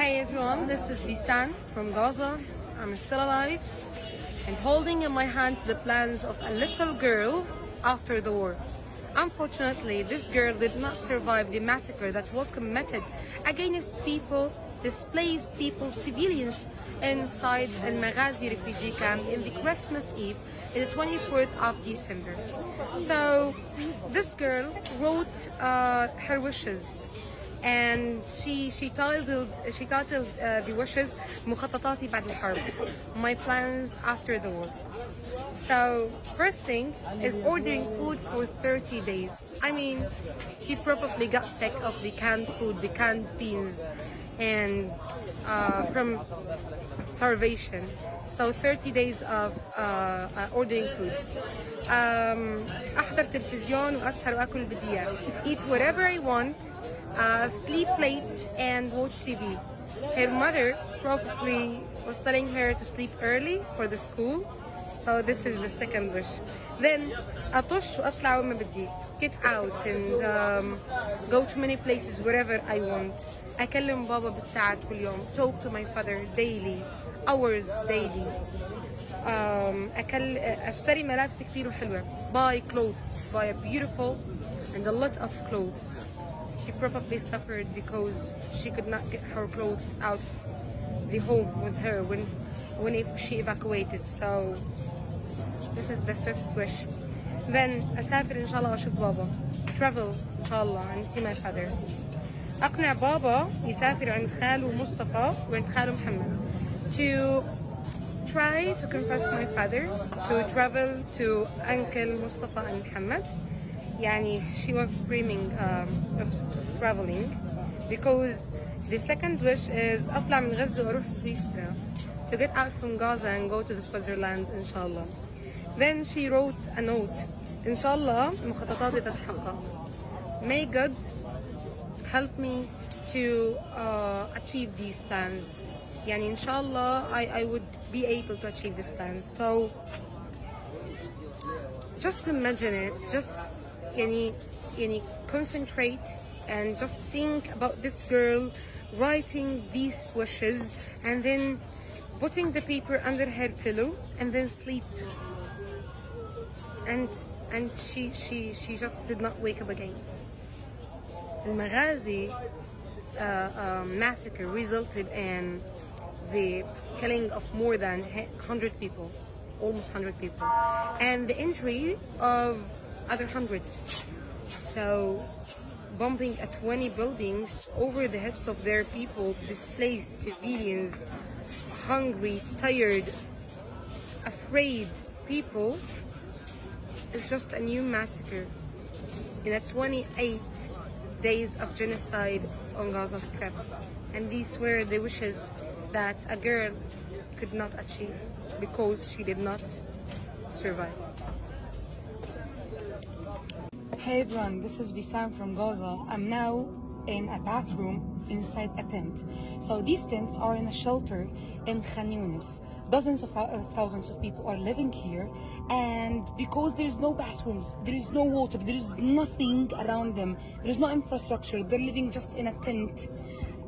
Hey everyone, this is Bisan from Gaza. I'm still alive and holding in my hands the plans of a little girl after the war. Unfortunately, this girl did not survive the massacre that was committed against people, displaced people, civilians inside Al-Maghazi refugee camp in the Christmas Eve in the 24th of December. So this girl wrote her wishes, and she titled the wishes مخططاتي بعد الحرب, my plans after the war. So first thing is ordering food for 30 days. I mean, she probably got sick of the canned food, the canned beans, and from starvation. So 30 days of ordering food. أحضر تلفزيون وأسهر وأكل بدية. Eat whatever I want, sleep late and watch TV. Her mother probably was telling her to sleep early for the school. So this is the second wish. Then أطش وأطلع وما بدي. Get out and go to many places wherever I want. أكلم بابا بالساعات كل يوم. Talk to my father daily, hours daily. أشتري ملابس كتير وحلوة. Buy clothes, buy a beautiful and a lot of clothes. She probably suffered because she could not get her clothes out of the home with her when she evacuated. So this is the fifth wish. Then أسافر إن شاء الله وأشوف بابا. Travel إن شاء الله and see my father. أقنع بابا يسافر عند خاله مصطفى وعند خاله محمد. To try to convince my father to travel to Uncle Mustafa and Muhammad. Yani, she was dreaming of traveling, because the second wish is أطلع من غزة وأروح سويسرا, to get out from Gaza and go to the Switzerland inshallah. Then she wrote a note, inshallah مخططاتي تتحقق. May God help me to achieve these plans. Yani, inshallah I would be able to achieve these plans. So just imagine it, just concentrate and just think about this girl writing these wishes and then putting the paper under her pillow and then sleep. And she just did not wake up again. Al-Maghazi massacre resulted in the killing of more than 100 people, almost 100 people, and the injury of other hundreds. So bombing at 20 buildings over the heads of their people, displaced civilians, hungry, tired, afraid people, is just a new massacre in a 28 days of genocide on Gaza Strip. And these were the wishes that a girl could not achieve because she did not survive. Hey everyone, this is Bisam from Gaza. I'm now in a bathroom inside a tent. So these tents are in a shelter in Khan Yunis. Dozens of thousands of people are living here, and because there is no bathrooms, there is no water, there is nothing around them, there is no infrastructure, they're living just in a tent,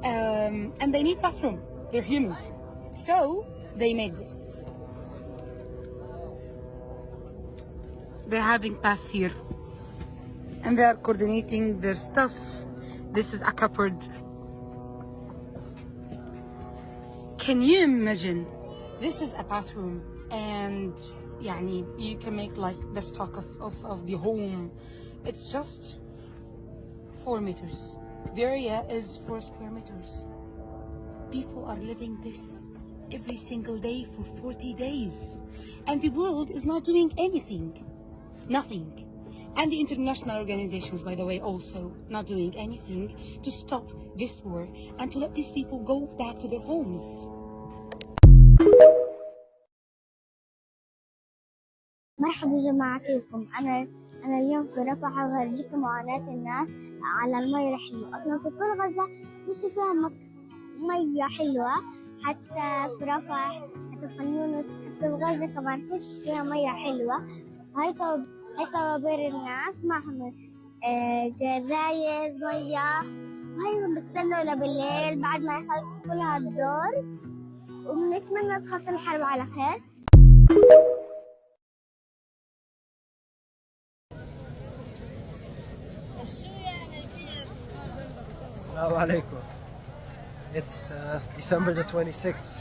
and they need bathroom. They're humans. So they made this. They're having bath here, and they are coordinating their stuff. This is a cupboard. Can you imagine? This is a bathroom, and yani, you can make like the stock of the home. It's just 4 meters. The area is 4 square meters. People are living this every single day for 40 days. And the world is not doing anything. Nothing. And the international organizations, by the way, also not doing anything to stop this war and to let these people go back to their homes. مرحبا جماعة، كيفكم؟ أنا اليوم في رفح وهرجيكم معاناة الناس على المية الحلوة. أصلا في كل غزة مش فيها مية حلوة، حتى في رفح، حتى في خان يونس، حتى في غزة كمان فيش فيها مية حلوة. هاي طوابير الناس معهم جزايز مية وهي بستنوا لبالليل بعد ما يخلصوا كل هالدور، وبنتمنى تخلص الحرب على خير. Assalamu alaikum. It's December the 26th,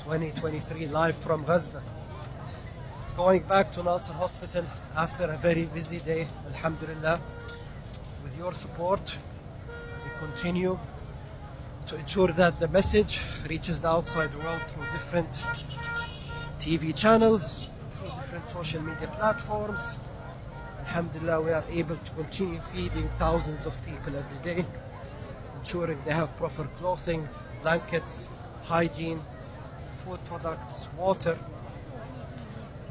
2023, live from Gaza. Going back to Nasser Hospital after a very busy day, alhamdulillah. With your support, we continue to ensure that the message reaches the outside world through different TV channels, through different social media platforms. Alhamdulillah, we are able to continue feeding thousands of people every day, ensuring they have proper clothing, blankets, hygiene, food products, water,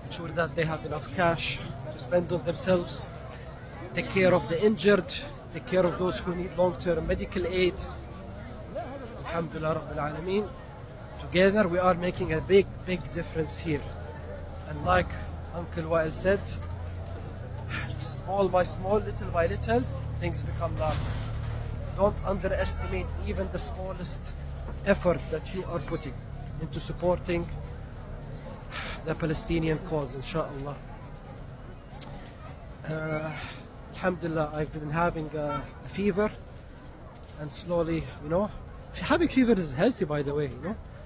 ensure that they have enough cash to spend on themselves, take care of the injured, take care of those who need long-term medical aid. Alhamdulillah Rabbil Alameen. Together we are making a big difference here. And like Uncle Wael said, small by small, little by little, things become larger. Don't underestimate even the smallest effort that you are putting into supporting the Palestinian cause, inshallah. Alhamdulillah, I've been having a fever, and slowly, having fever is healthy, by the way.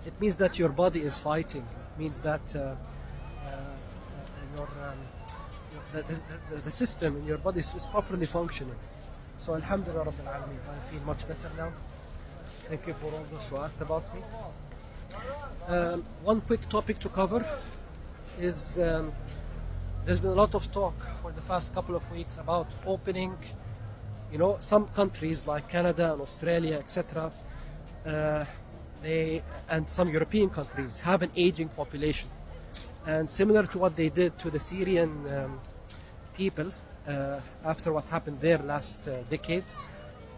It means that your body is fighting. It means that the system in your body is properly functioning. So Alhamdulillah Rabbil Alameen, I feel much better now. Thank you for all those who asked about me. One quick topic to cover is there's been a lot of talk for the past couple of weeks about opening, some countries like Canada and Australia, etc. And some European countries have an aging population. And similar to what they did to the Syrian people after what happened there last decade,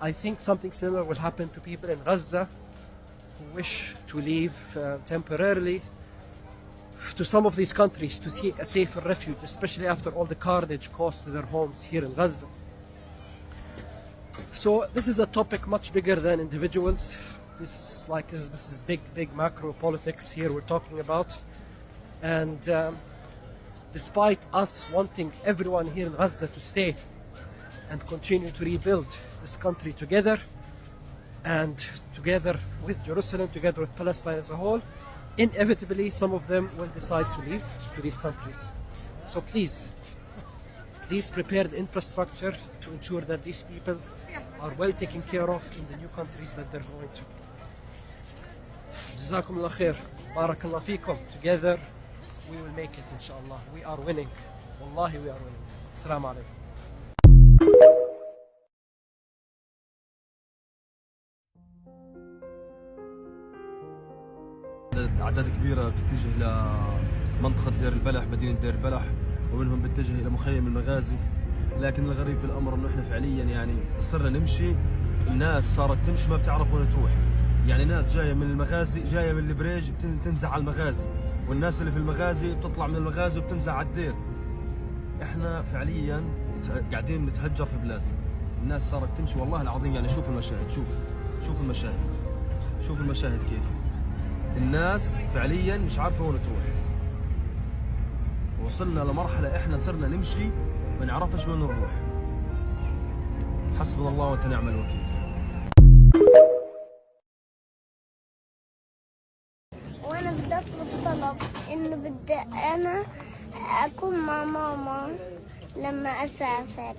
I think something similar will happen to people in Gaza who wish to leave temporarily to some of these countries to seek a safer refuge, especially after all the carnage caused to their homes here in Gaza. So this is a topic much bigger than individuals. This is big macro politics here we're talking about. And despite us wanting everyone here in Gaza to stay and continue to rebuild this country together, and together with Jerusalem, together with Palestine as a whole, inevitably some of them will decide to leave to these countries. So please prepare the infrastructure to ensure that these people are well taken care of in the new countries that they're going to. Jazakumullah khair. Barakallah feekum. Together we will make it, inshallah. We are winning. Wallahi, we are winning. Assalamu alaikum. أعداد كبيرة تتجه لمنطقة دير البلح، مدينة دير البلح، ومنهم بتتجه إلى مخيم المغازي. لكن الغريب في الأمر إنه إحنا فعليا يعني صرنا نمشي، الناس صارت تمشي ما بتعرف وين تروح. يعني ناس جاية من المغازي، جاية من البريج بتنزع على المغازي، والناس اللي في المغازي بتطلع من المغازي وبتنزع على الدير. إحنا فعليا قاعدين نتهجر في بلادنا. الناس صارت تمشي والله العظيم. يعني شوف المشاهد، شوف المشاهد، شوف المشاهد كيف الناس فعليا مش عارفه وين تروح. وصلنا لمرحله احنا صرنا نمشي ما نعرفش وين نروح. حسبنا الله ونعم الوكيل. وانا بدي اطلب طلب انه بدي انا اكون مع ماما لما اسافر.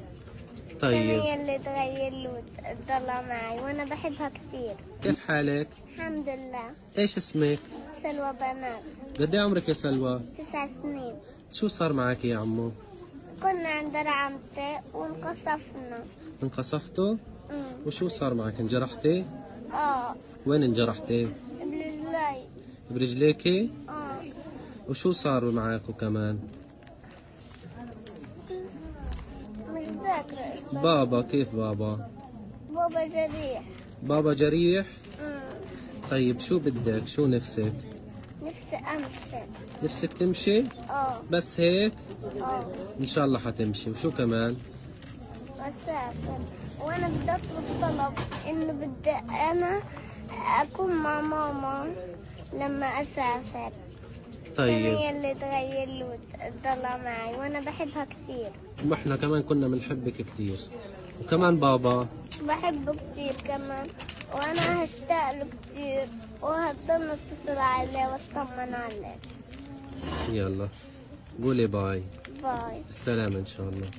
طيب هي اللي تغير له تضلها معي وانا بحبها كثير. كيف حالك؟ الحمد لله. ايش اسمك؟ سلوى بنات. قد ايه عمرك يا سلوى؟ 9 سنين. شو صار معك يا عمو؟ كنا عند رعمتي وانقصفنا. انقصفتوا؟ وشو صار معك؟ انجرحتي؟ وين انجرحتي؟ برجلي. برجليكي؟ وشو صار معك كمان؟ مش ذاكرة. بابا كيف بابا؟ بابا جريح. بابا جريح؟ طيب شو بدك؟ شو نفسك؟ نفسي امشي. نفسك تمشي؟ بس هيك؟ ان شاء الله حتمشي. وشو كمان؟ بس أسافر، وأنا بدي أطلب طلب إنه بدي أنا أكون مع ماما لما أسافر. طيب هي اللي تغير له وتضلها معي، وأنا بحبها كتير. واحنا كمان كنا بنحبك كتير، وكمان بابا بحبه كتير كمان، وأنا هشتاق له كتير، وهضل اتصل عليه واطمن عليه. يلا قولي باي. باي. السلامة إن شاء الله.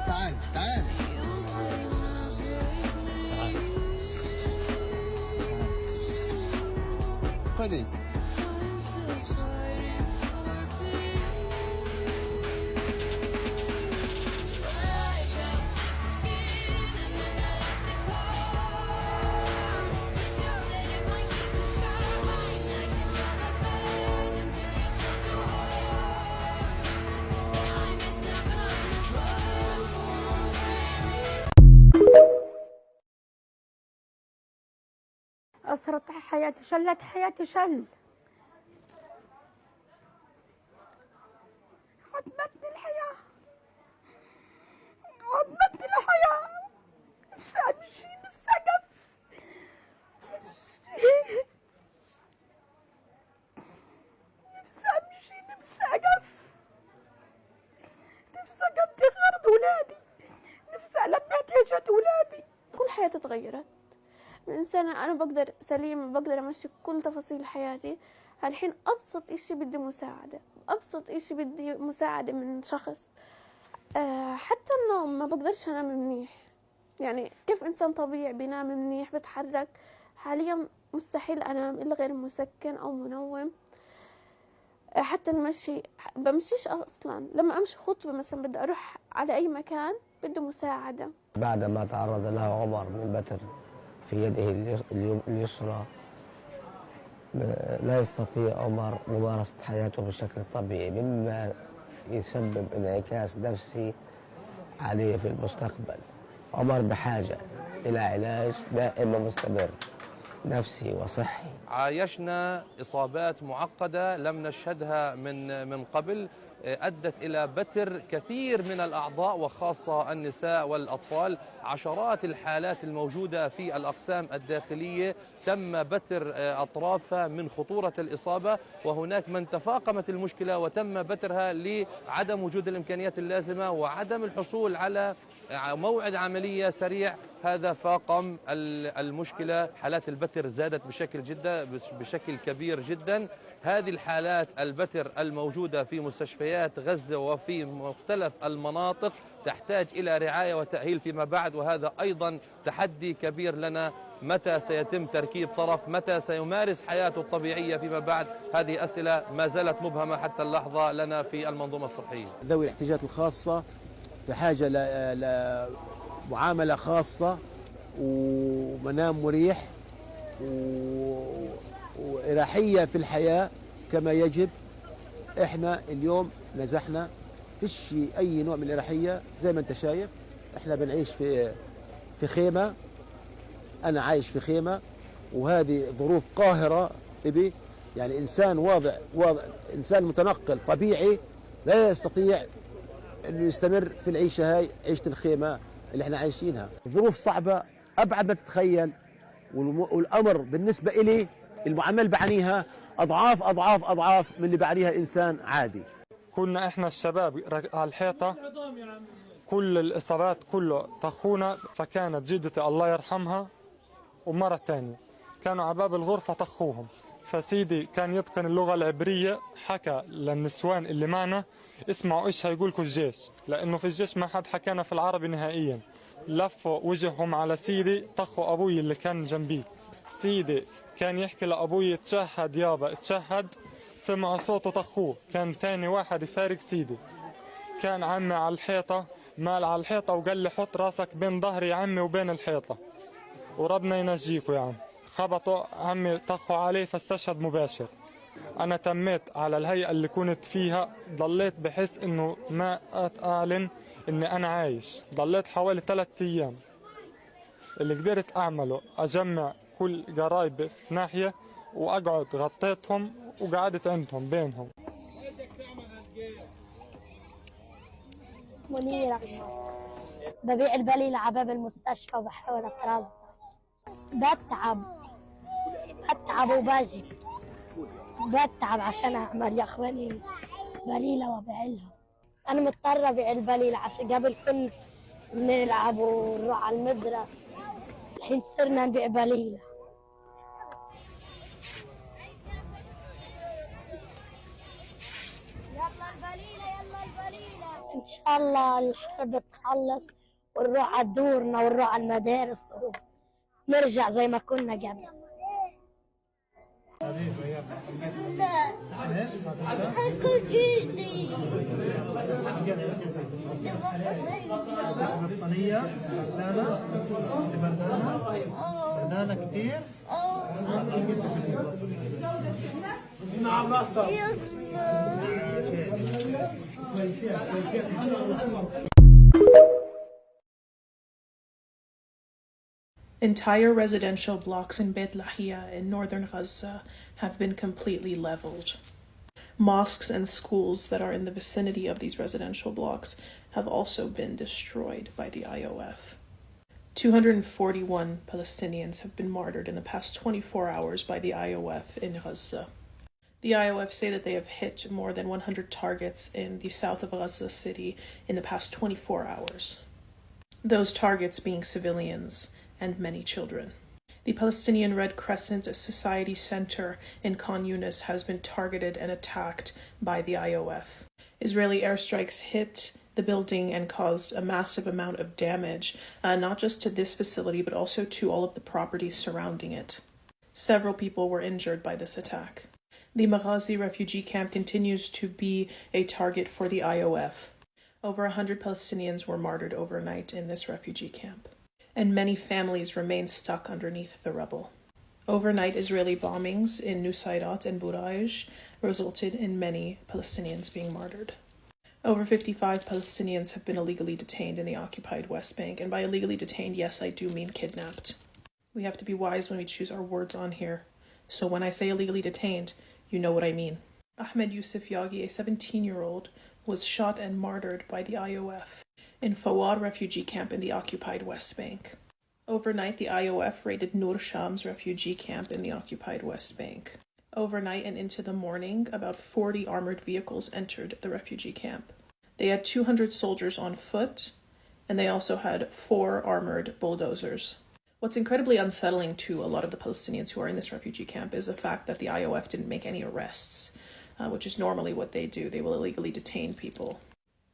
تعال تعال خذي. أسرت حياتي، شلت حياتي شل. عدمتني الحياة، عدمتني الحياة. نفسي أمشي، نفسي أقف. نفسي أمشي، نفسي أقف، نفسي أقضي غرض ولادي، نفسي ألبي احتياجات ولادي. كل حياتي تغيرت من سنة. أنا بقدر سليمة، بقدر أمشي كل تفاصيل حياتي. الحين أبسط إشي بدي مساعدة، أبسط إشي بدي مساعدة من شخص. حتى النوم ما بقدرش أنام منيح. يعني كيف إنسان طبيعي بينام منيح بتحرك، حاليا مستحيل أنام إلا غير مسكن أو منوم. حتى المشي بمشيش أصلا، لما أمشي خطوة مثلا بدي أروح على أي مكان بده مساعدة. بعدما تعرض له عمر من بتر في يده اليسرى، لا يستطيع عمر ممارسة حياته بشكل طبيعي، مما يسبب انعكاس نفسي عليه في المستقبل. عمر بحاجة إلى علاج دائم ومستمر نفسي وصحي. عايشنا إصابات معقدة لم نشهدها من قبل، أدت إلى بتر كثير من الأعضاء وخاصة النساء والأطفال. عشرات الحالات الموجودة في الأقسام الداخلية تم بتر أطرافها من خطورة الإصابة، وهناك من تفاقمت المشكلة وتم بترها لعدم وجود الإمكانيات اللازمة وعدم الحصول على موعد عملية سريع. هذا فاقم المشكلة. حالات البتر زادت بشكل كبير جدا. هذه الحالات البتر الموجودة في مستشفيات غزة وفي مختلف المناطق تحتاج إلى رعاية وتأهيل فيما بعد، وهذا أيضا تحدي كبير لنا. متى سيتم تركيب طرف؟ متى سيمارس حياته الطبيعية فيما بعد؟ هذه أسئلة ما زالت مبهمة حتى اللحظة لنا في المنظومة الصحية. ذوي الاحتياجات الخاصة في حاجة لمعاملة خاصة ومنام مريح وإراحية في الحياة كما يجب. احنا اليوم نزحنا فيش أي نوع من الإراحية. زي ما انت شايف احنا بنعيش في خيمة. أنا عايش في خيمة، وهذه ظروف قاهرة إبي. يعني إنسان واضع إنسان متنقل طبيعي لا يستطيع أنه يستمر في العيشة هاي، عيشة الخيمة اللي احنا عايشينها. ظروف صعبة أبعد ما تتخيل، والأمر بالنسبة إلي المعاملة بعانيها أضعاف أضعاف أضعاف من اللي بعانيها إنسان عادي. كنا إحنا الشباب على الحيطة، كل الإصابات كله طخونا. فكانت جدتي الله يرحمها ومرة تانية كانوا على باب الغرفة طخوهم. فسيدي كان يتقن اللغة العبرية، حكى للنسوان اللي معنا اسمعوا إيش هيقولكوا الجيش، لأنه في الجيش ما حد حكانا في العربي نهائيا. لفوا وجههم على سيدي، طخوا أبوي اللي كان جنبي. سيدي كان يحكي لأبوي اتشهد يابا اتشهد، سمعوا صوته طخوه. كان تاني واحد يفارق سيدي. كان عمي على الحيطة، مال على الحيطة وقال لي حط راسك بين ظهري يا عمي وبين الحيطة وربنا ينجيكوا يا عم. خبطوا عمي طخوا عليه فاستشهد مباشر. أنا تميت على الهيئة اللي كنت فيها، ضليت بحس إنه ما أعلن إني أنا عايش. ضليت حوالي 3 أيام. اللي قدرت أعمله أجمع كل قرايبي في ناحية وأقعد غطيتهم وقعدت عندهم بينهم. منيرة ببيع البليلة على باب المستشفى وبحاول أترضى. بتعب وباجي بتعب عشان أعمل يا أخواني بليلة وبيعلها. أنا مضطرة أبيع البليلة عشان قبل كنا نلعب ونروح على المدرسة، الحين صرنا نبيع بليلة. إن شاء الله الحرب تخلص ونروح على دورنا ونروح على المدارس ونرجع زي ما كنا قبل. لا حكوا جيدي بطانية بردانة كتير Entire residential blocks in Beit Lahia in northern Gaza have been completely leveled. Mosques and schools that are in the vicinity of these residential blocks have also been destroyed by the IOF. 241 Palestinians have been martyred in the past 24 hours by the IOF in Gaza. The IOF say that they have hit more than 100 targets in the south of Gaza city in the past 24 hours. Those targets being civilians and many children. The Palestinian Red Crescent Society Center in Khan Yunis has been targeted and attacked by the IOF. Israeli airstrikes hit the building and caused a massive amount of damage, not just to this facility, but also to all of the properties surrounding it. Several people were injured by this attack. The Maghazi refugee camp continues to be a target for the IOF. Over 100 Palestinians were martyred overnight in this refugee camp, and many families remain stuck underneath the rubble. Overnight Israeli bombings in Nusayrat and Buraj resulted in many Palestinians being martyred. Over 55 Palestinians have been illegally detained in the occupied West Bank, and by illegally detained, yes, I do mean kidnapped. We have to be wise when we choose our words on here. So when I say illegally detained, you know what I mean. Ahmed Yusuf Yagi, a 17-year-old, was shot and martyred by the IOF in Fawad refugee camp in the occupied West Bank. Overnight, the IOF raided Nur Sham's refugee camp in the occupied West Bank. Overnight and into the morning, about 40 armored vehicles entered the refugee camp. They had 200 soldiers on foot, and they also had 4 armored bulldozers. What's incredibly unsettling to a lot of the Palestinians who are in this refugee camp is the fact that the IOF didn't make any arrests, which is normally what they do. They will illegally detain people.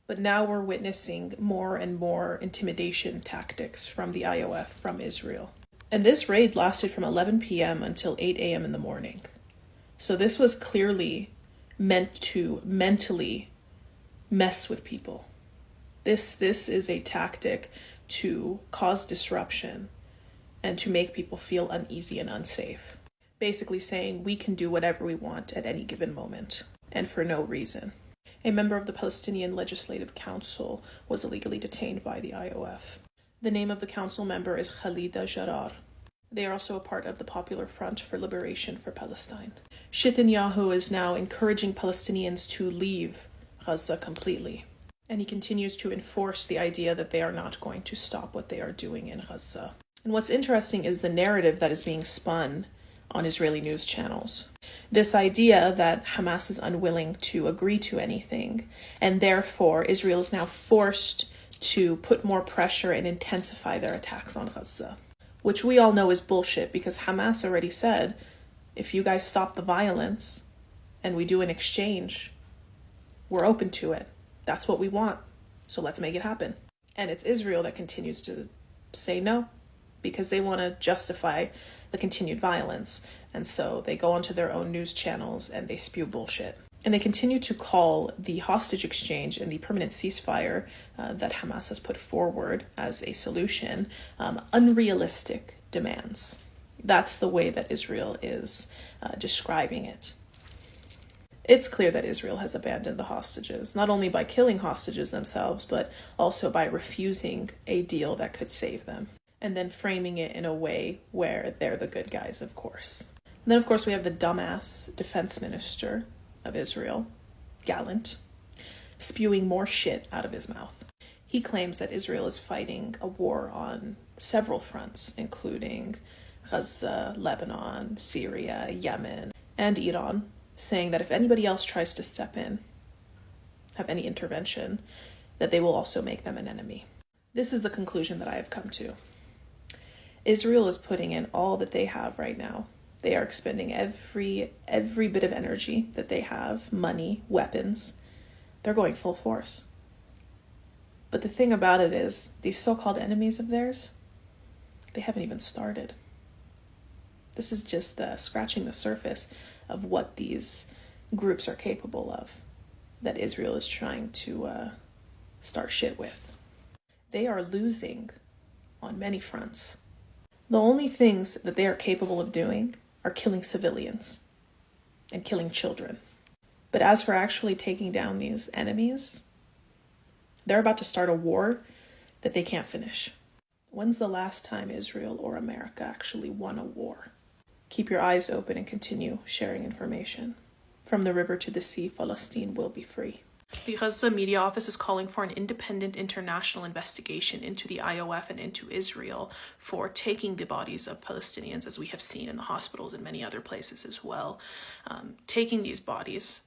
But now we're witnessing more and more intimidation tactics from the IOF, from Israel. And this raid lasted from 11 p.m. until 8 a.m. in the morning. So this was clearly meant to mentally mess with people. This is a tactic to cause disruption and to make people feel uneasy and unsafe. Basically saying we can do whatever we want at any given moment, and for no reason. A member of the Palestinian Legislative Council was illegally detained by the IOF. The name of the council member is Khalida Jarar. They are also a part of the Popular Front for Liberation for Palestine. Netanyahu is now encouraging Palestinians to leave Gaza completely. And he continues to enforce the idea that they are not going to stop what they are doing in Gaza. And what's interesting is the narrative that is being spun on Israeli news channels. This idea that Hamas is unwilling to agree to anything, and therefore Israel is now forced to put more pressure and intensify their attacks on Gaza, which we all know is bullshit, because Hamas already said, if you guys stop the violence and we do an exchange, we're open to it. That's what we want. So let's make it happen. And it's Israel that continues to say no, because they want to justify the continued violence. And so they go onto their own news channels and they spew bullshit. And they continue to call the hostage exchange and the permanent ceasefire that Hamas has put forward as a solution unrealistic demands. That's the way that Israel is describing it. It's clear that Israel has abandoned the hostages, not only by killing hostages themselves, but also by refusing a deal that could save them, and then framing it in a way where they're the good guys, of course. And then, of course, we have the dumbass defense minister of Israel, Gallant, spewing more shit out of his mouth. He claims that Israel is fighting a war on several fronts, including Gaza, Lebanon, Syria, Yemen, and Iran, saying that if anybody else tries to step in, have any intervention, that they will also make them an enemy. This is the conclusion that I have come to. Israel is putting in all that they have right now. They are expending every bit of energy that they have, money, weapons. They're going full force. But the thing about it is, these so-called enemies of theirs, they haven't even started. This is just scratching the surface of what these groups are capable of, that Israel is trying to start shit with. They are losing on many fronts. The only things that they are capable of doing are killing civilians and killing children. But as for actually taking down these enemies, they're about to start a war that they can't finish. When's the last time Israel or America actually won a war? Keep your eyes open and continue sharing information. From the river to the sea, Palestine will be free. The Gaza Media Office is calling for an independent international investigation into the IOF and into Israel for taking the bodies of Palestinians, as we have seen in the hospitals and many other places as well. Taking these bodies,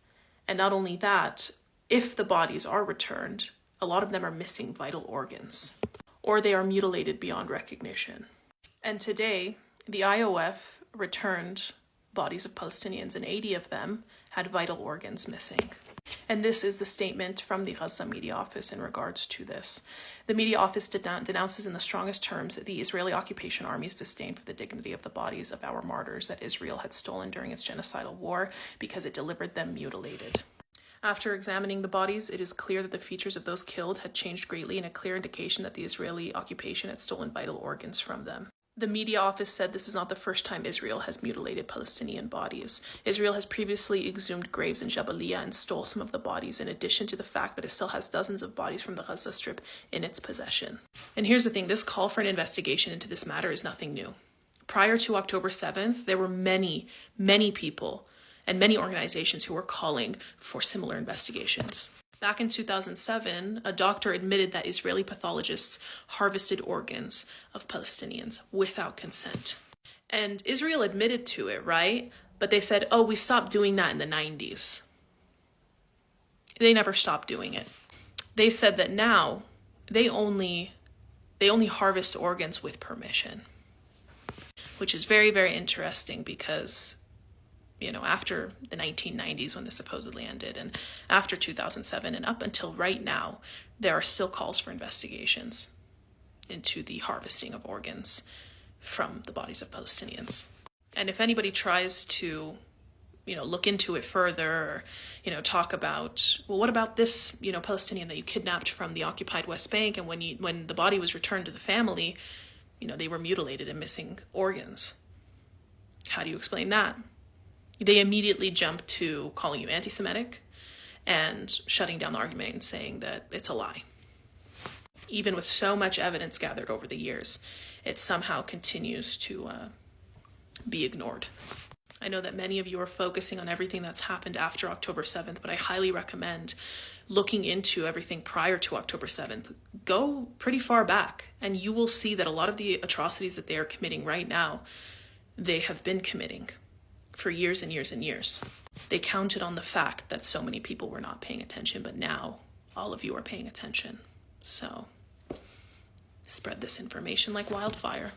and not only that, if the bodies are returned, a lot of them are missing vital organs, or they are mutilated beyond recognition. And today, the IOF returned bodies of Palestinians, and 80 of them had vital organs missing. And this is the statement from the Gaza Media Office in regards to this. The media office denounces in the strongest terms the Israeli occupation army's disdain for the dignity of the bodies of our martyrs that Israel had stolen during its genocidal war because it delivered them mutilated. After examining the bodies, it is clear that the features of those killed had changed greatly, and a clear indication that the Israeli occupation had stolen vital organs from them. The media office said this is not the first time Israel has mutilated Palestinian bodies. Israel has previously exhumed graves in Jabalia and stole some of the bodies, in addition to the fact that it still has dozens of bodies from the Gaza Strip in its possession. And here's the thing, this call for an investigation into this matter is nothing new. Prior to October 7th, there were many people and many organizations who were calling for similar investigations. Back in 2007, a doctor admitted that Israeli pathologists harvested organs of Palestinians without consent. And Israel admitted to it, right? But they said, oh, we stopped doing that in the 90s. They never stopped doing it. They said that now they only harvest organs with permission, which is very, very interesting because after the 1990s when this supposedly ended, and after 2007 and up until right now, there are still calls for investigations into the harvesting of organs from the bodies of Palestinians. And if anybody tries to, look into it further, or, talk about, well, what about this, Palestinian that you kidnapped from the occupied West Bank, and when the body was returned to the family, they were mutilated and missing organs. How do you explain that? They immediately jump to calling you anti-Semitic and shutting down the argument and saying that it's a lie. Even with so much evidence gathered over the years, it somehow continues to be ignored. I know that many of you are focusing on everything that's happened after October 7th, but I highly recommend looking into everything prior to October 7th. Go pretty far back, and you will see that a lot of the atrocities that they are committing right now, they have been committing for years and years and years. They counted on the fact that so many people were not paying attention, but now all of you are paying attention. So spread this information like wildfire.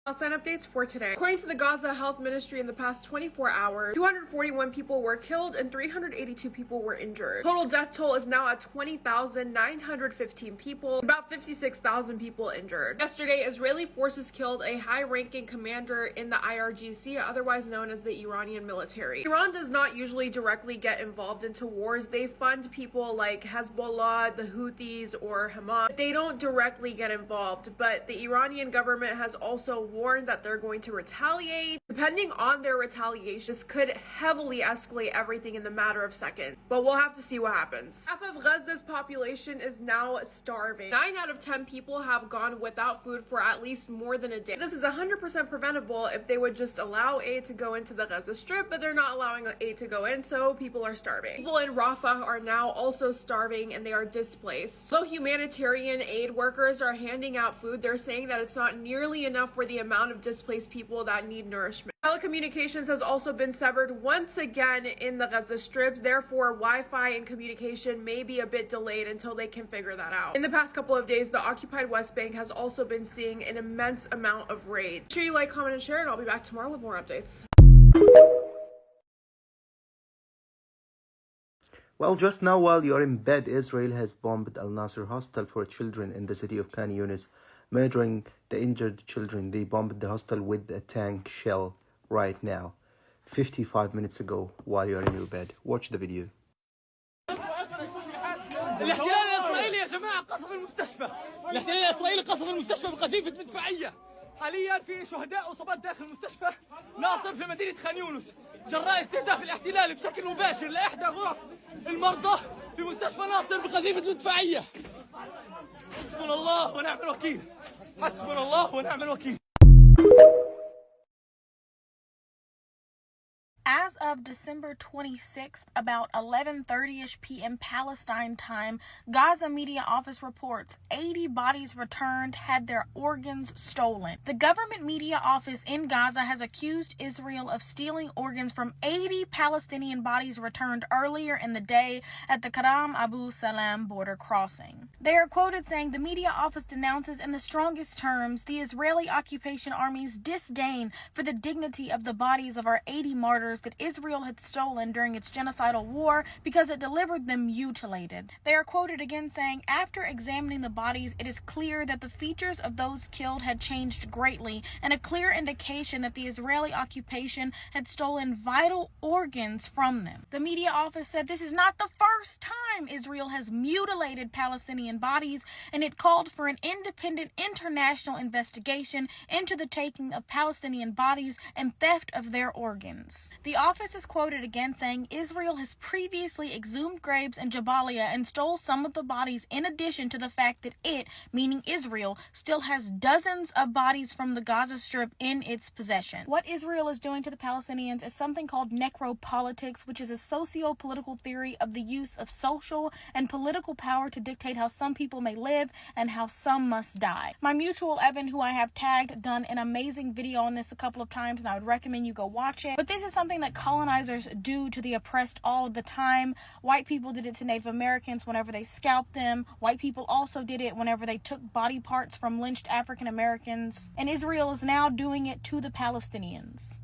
Palestine updates for today. According to the Gaza Health Ministry, in the past 24 hours, 241 people were killed and 382 people were injured. Total death toll is now at 20,915 people, about 56,000 people injured. Yesterday, Israeli forces killed a high-ranking commander in the IRGC, otherwise known as the Iranian military. Iran does not usually directly get involved into wars. They fund people like Hezbollah, the Houthis, or Hamas. They don't directly get involved, but the Iranian government has also warned that they're going to retaliate. Depending on their retaliation, this could heavily escalate everything in the matter of seconds. But we'll have to see what happens. Half of Gaza's population is now starving. 9 out of 10 people have gone without food for at least more than a day. This is 100% preventable if they would just allow aid to go into the Gaza Strip, but they're not allowing aid to go in, so people are starving. People in Rafah are now also starving and they are displaced. So humanitarian aid workers are handing out food. They're saying that it's not nearly enough for the amount of displaced people that need nourishment. Telecommunications has also been severed once again in the Gaza Strip. Therefore, Wi-Fi and communication may be a bit delayed until they can figure that out. In the past couple of days, the occupied West Bank has also been seeing an immense amount of raids. Make sure you like, comment, and share, and I'll be back tomorrow with more updates. Well, just now while you're in bed, Israel has bombed Al Nasser Hospital for Children in the city of Khan Yunis, murdering the injured children. They bombed the hospital with a tank shell right now, 55 minutes ago, while you're in your bed. Watch the video. الاحتلال الإسرائيلي يا جماعة قصف المستشفى. الاحتلال الإسرائيلي قصف المستشفى بقذيفة مدفعية. حاليا في شهداء وإصابات داخل مستشفى ناصر في مدينة خان يونس جراء استهداف الاحتلال بشكل مباشر لإحدى غرف المرضى في مستشفى ناصر بقذيفة مدفعية. حسبنا الله ونعم الوكيل. حسبنا الله ونعم الوكيل. As of December 26th, about 11:30ish p.m. Palestine time, Gaza Media Office reports 80 bodies returned had their organs stolen. The government media office in Gaza has accused Israel of stealing organs from 80 Palestinian bodies returned earlier in the day at the Karam Abu Salam border crossing. They are quoted saying the media office denounces in the strongest terms the Israeli occupation army's disdain for the dignity of the bodies of our 80 martyrs that Israel had stolen during its genocidal war because it delivered them mutilated. They are quoted again saying, after examining the bodies, it is clear that the features of those killed had changed greatly, and a clear indication that the Israeli occupation had stolen vital organs from them. The media office said this is not the first time Israel has mutilated Palestinian bodies, and it called for an independent international investigation into the taking of Palestinian bodies and theft of their organs. The office is quoted again saying Israel has previously exhumed graves in Jabalia and stole some of the bodies in addition to the fact that it, meaning Israel, still has dozens of bodies from the Gaza Strip in its possession. What Israel is doing to the Palestinians is something called necropolitics, which is a socio-political theory of the use of social and political power to dictate how some people may live and how some must die. My mutual Evan, who I have tagged, done an amazing video on this a couple of times, and I would recommend you go watch it. But this is something that colonizers do to the oppressed all the time. White people did it to Native Americans whenever they scalped them. White people also did it whenever they took body parts from lynched African Americans. And Israel is now doing it to the Palestinians.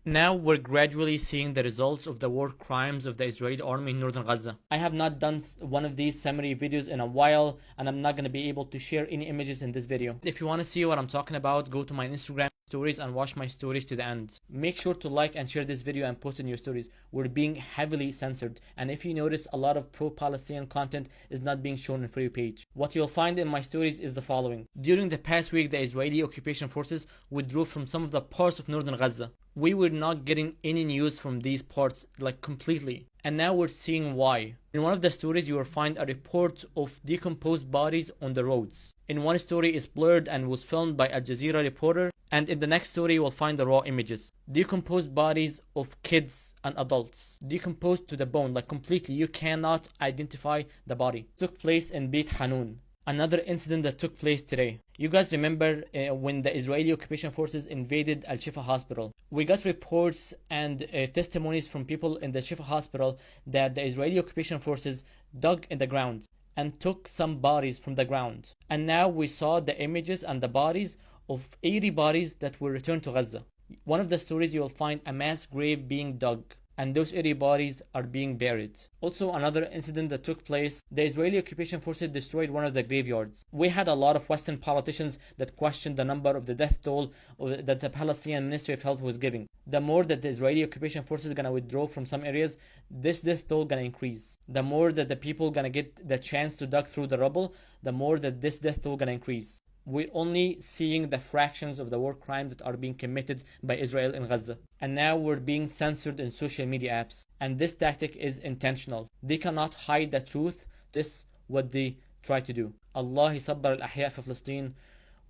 Now we're gradually seeing the results of the war crimes of the Israeli army in northern Gaza. I have not done one of these summary videos in a while, and I'm not going to be able to share any images in this video. If you want to see what I'm talking about, go to my Instagram stories and watch my stories to the end. Make sure to like and share this video and post in your stories. We're being heavily censored, and if you notice, a lot of pro-Palestinian content is not being shown on For You page. What you'll find in my stories is the following. During the past week, the Israeli occupation forces withdrew from some of the parts of northern Gaza. We were not getting any news from these parts, like completely. And now we're seeing why. In one of the stories, you will find a report of decomposed bodies on the roads. In one story, it's blurred and was filmed by a Al Jazeera reporter. And in the next story, you will find the raw images. Decomposed bodies of kids and adults. Decomposed to the bone, like completely. You cannot identify the body. It took place in Beit Hanun. Another incident that took place today. You guys remember when the Israeli occupation forces invaded Al-Shifa hospital? We got reports and testimonies from people in the Shifa hospital that the Israeli occupation forces dug in the ground and took some bodies from the ground. And now we saw the images and the bodies of 80 bodies that were returned to Gaza. One of the stories, you will find a mass grave being dug. and those 80 bodies are being buried. Also, another incident that took place, the Israeli occupation forces destroyed one of the graveyards. We had a lot of Western politicians that questioned the number of the death toll that the Palestinian Ministry of Health was giving. The more that the Israeli occupation forces gonna withdraw from some areas, this death toll gonna increase. The more that the people gonna get the chance to dug through the rubble, the more that this death toll gonna increase. We're only seeing the fractions of the war crimes that are being committed by Israel in Gaza. And now we're being censored in social media apps. And this tactic is intentional. They cannot hide the truth. This is what they try to do. Allah يصبر الأحياء في فلسطين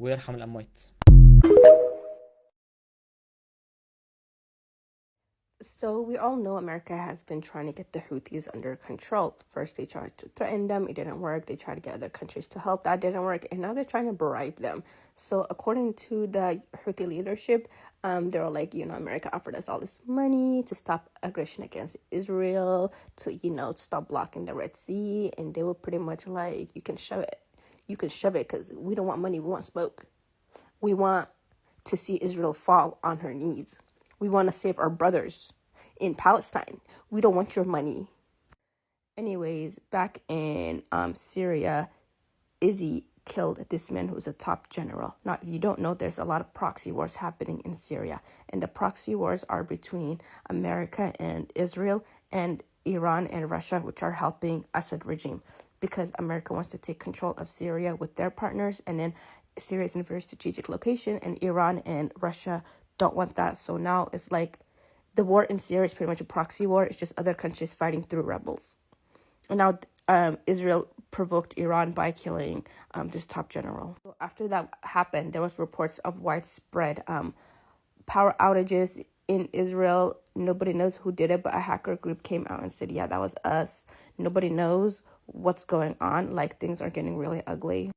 ويرحم الأموات. So we all know America has been trying to get the Houthis under control. First they tried to threaten them, it didn't work. They tried to get other countries to help, that didn't work. And now they're trying to bribe them. So according to the Houthi leadership, they were like, America offered us all this money to stop aggression against Israel, to stop blocking the Red Sea. And they were pretty much like, you can shove it because we don't want money, we want smoke. We want to see Israel fall on her knees. We want to save our brothers in Palestine. We don't want your money. Anyways, back in Syria, Izzy killed this man who's a top general. Now, if you don't know, there's a lot of proxy wars happening in Syria. And the proxy wars are between America and Israel and Iran and Russia, which are helping Assad regime. Because America wants to take control of Syria with their partners. And then Syria is in a very strategic location. And Iran and Russia don't want that. So now it's like the war in Syria is pretty much a proxy war. It's just other countries fighting through rebels. And now Israel provoked Iran by killing this top general. So after that happened, there was reports of widespread power outages in Israel. Nobody knows who did it, but a hacker group came out and said, yeah, that was us. Nobody knows what's going on. Like, things are getting really ugly.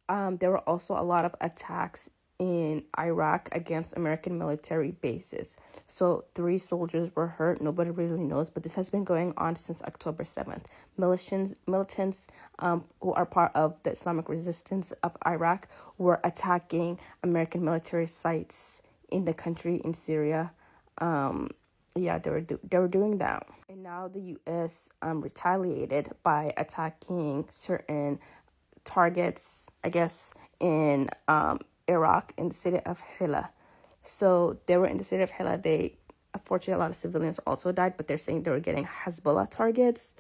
There were also a lot of attacks in Iraq against American military bases. So 3 soldiers were hurt. Nobody really knows, but this has been going on since October 7th. Militants who are part of the Islamic resistance of Iraq were attacking American military sites in the country, in Syria. They were doing that. And now the U.S. retaliated by attacking certain targets, I guess, in Iraq, in the city of Hilla. So they were in the city of Hilla. Unfortunately, a lot of civilians also died, but they're saying they were getting Hezbollah targets.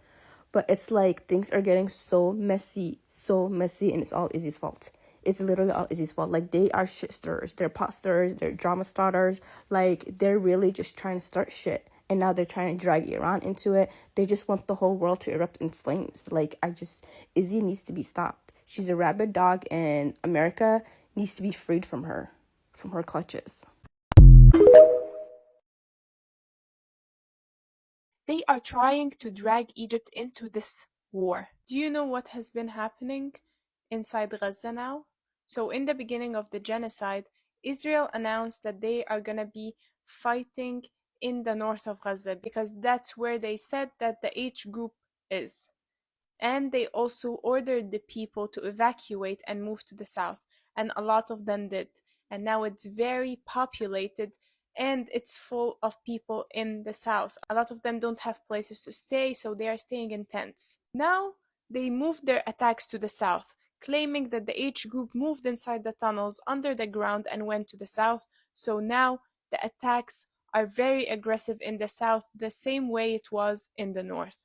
But it's like things are getting so messy, and it's all Izzy's fault. It's literally all Izzy's fault. Like, they are shit stirrers, they're pot stirrers, they're drama starters. Like, they're really just trying to start shit. And now they're trying to drag Iran into it. They just want the whole world to erupt in flames. Like, Izzy needs to be stopped. She's a rabid dog, and America needs to be freed from her clutches. They are trying to drag Egypt into this war. Do you know what has been happening inside Gaza now? So in the beginning of the genocide, Israel announced that they are going to be fighting in the north of Gaza because that's where they said that the H group is. And they also ordered the people to evacuate and move to the south. And a lot of them did. And now it's very populated and it's full of people in the south. A lot of them don't have places to stay, so they are staying in tents. Now they moved their attacks to the south, claiming that the H group moved inside the tunnels under the ground and went to the south. So now the attacks are very aggressive in the south, the same way it was in the north.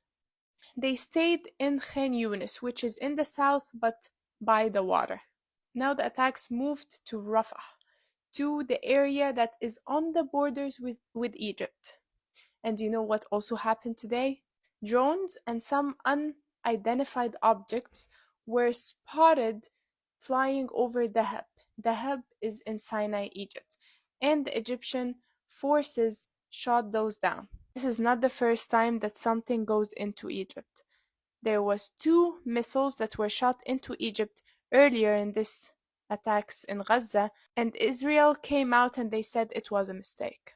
They stayed in Khan Yunis, which is in the south but by the water. Now the attacks moved to Rafah, to the area that is on the borders with Egypt. And you know what also happened today? Drones and some unidentified objects were spotted flying over Dahab. Dahab is in Sinai, Egypt. And the Egyptian forces shot those down. This is not the first time that something goes into Egypt. There was 2 missiles that were shot into Egypt earlier in this attacks in Gaza, and Israel came out and they said it was a mistake.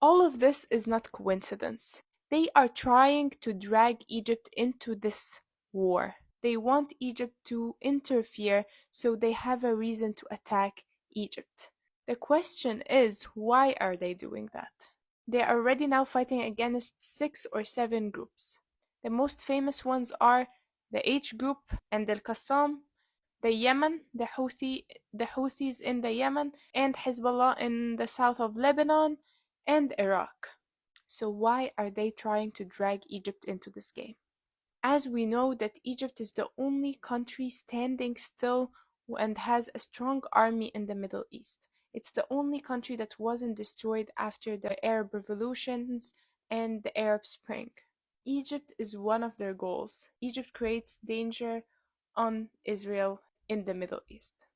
All of this is not coincidence. They are trying to drag Egypt into this war. They want Egypt to interfere so they have a reason to attack Egypt. The question is, why are they doing that? They are already now fighting against 6 or 7 groups. The most famous ones are the H group and Al-Qassam, the Yemen, the Houthis in the Yemen, and Hezbollah in the south of Lebanon, and Iraq. So why are they trying to drag Egypt into this game? As we know that Egypt is the only country standing still and has a strong army in the Middle East. It's the only country that wasn't destroyed after the Arab revolutions and the Arab Spring. Egypt is one of their goals. Egypt creates danger on Israel in the Middle East.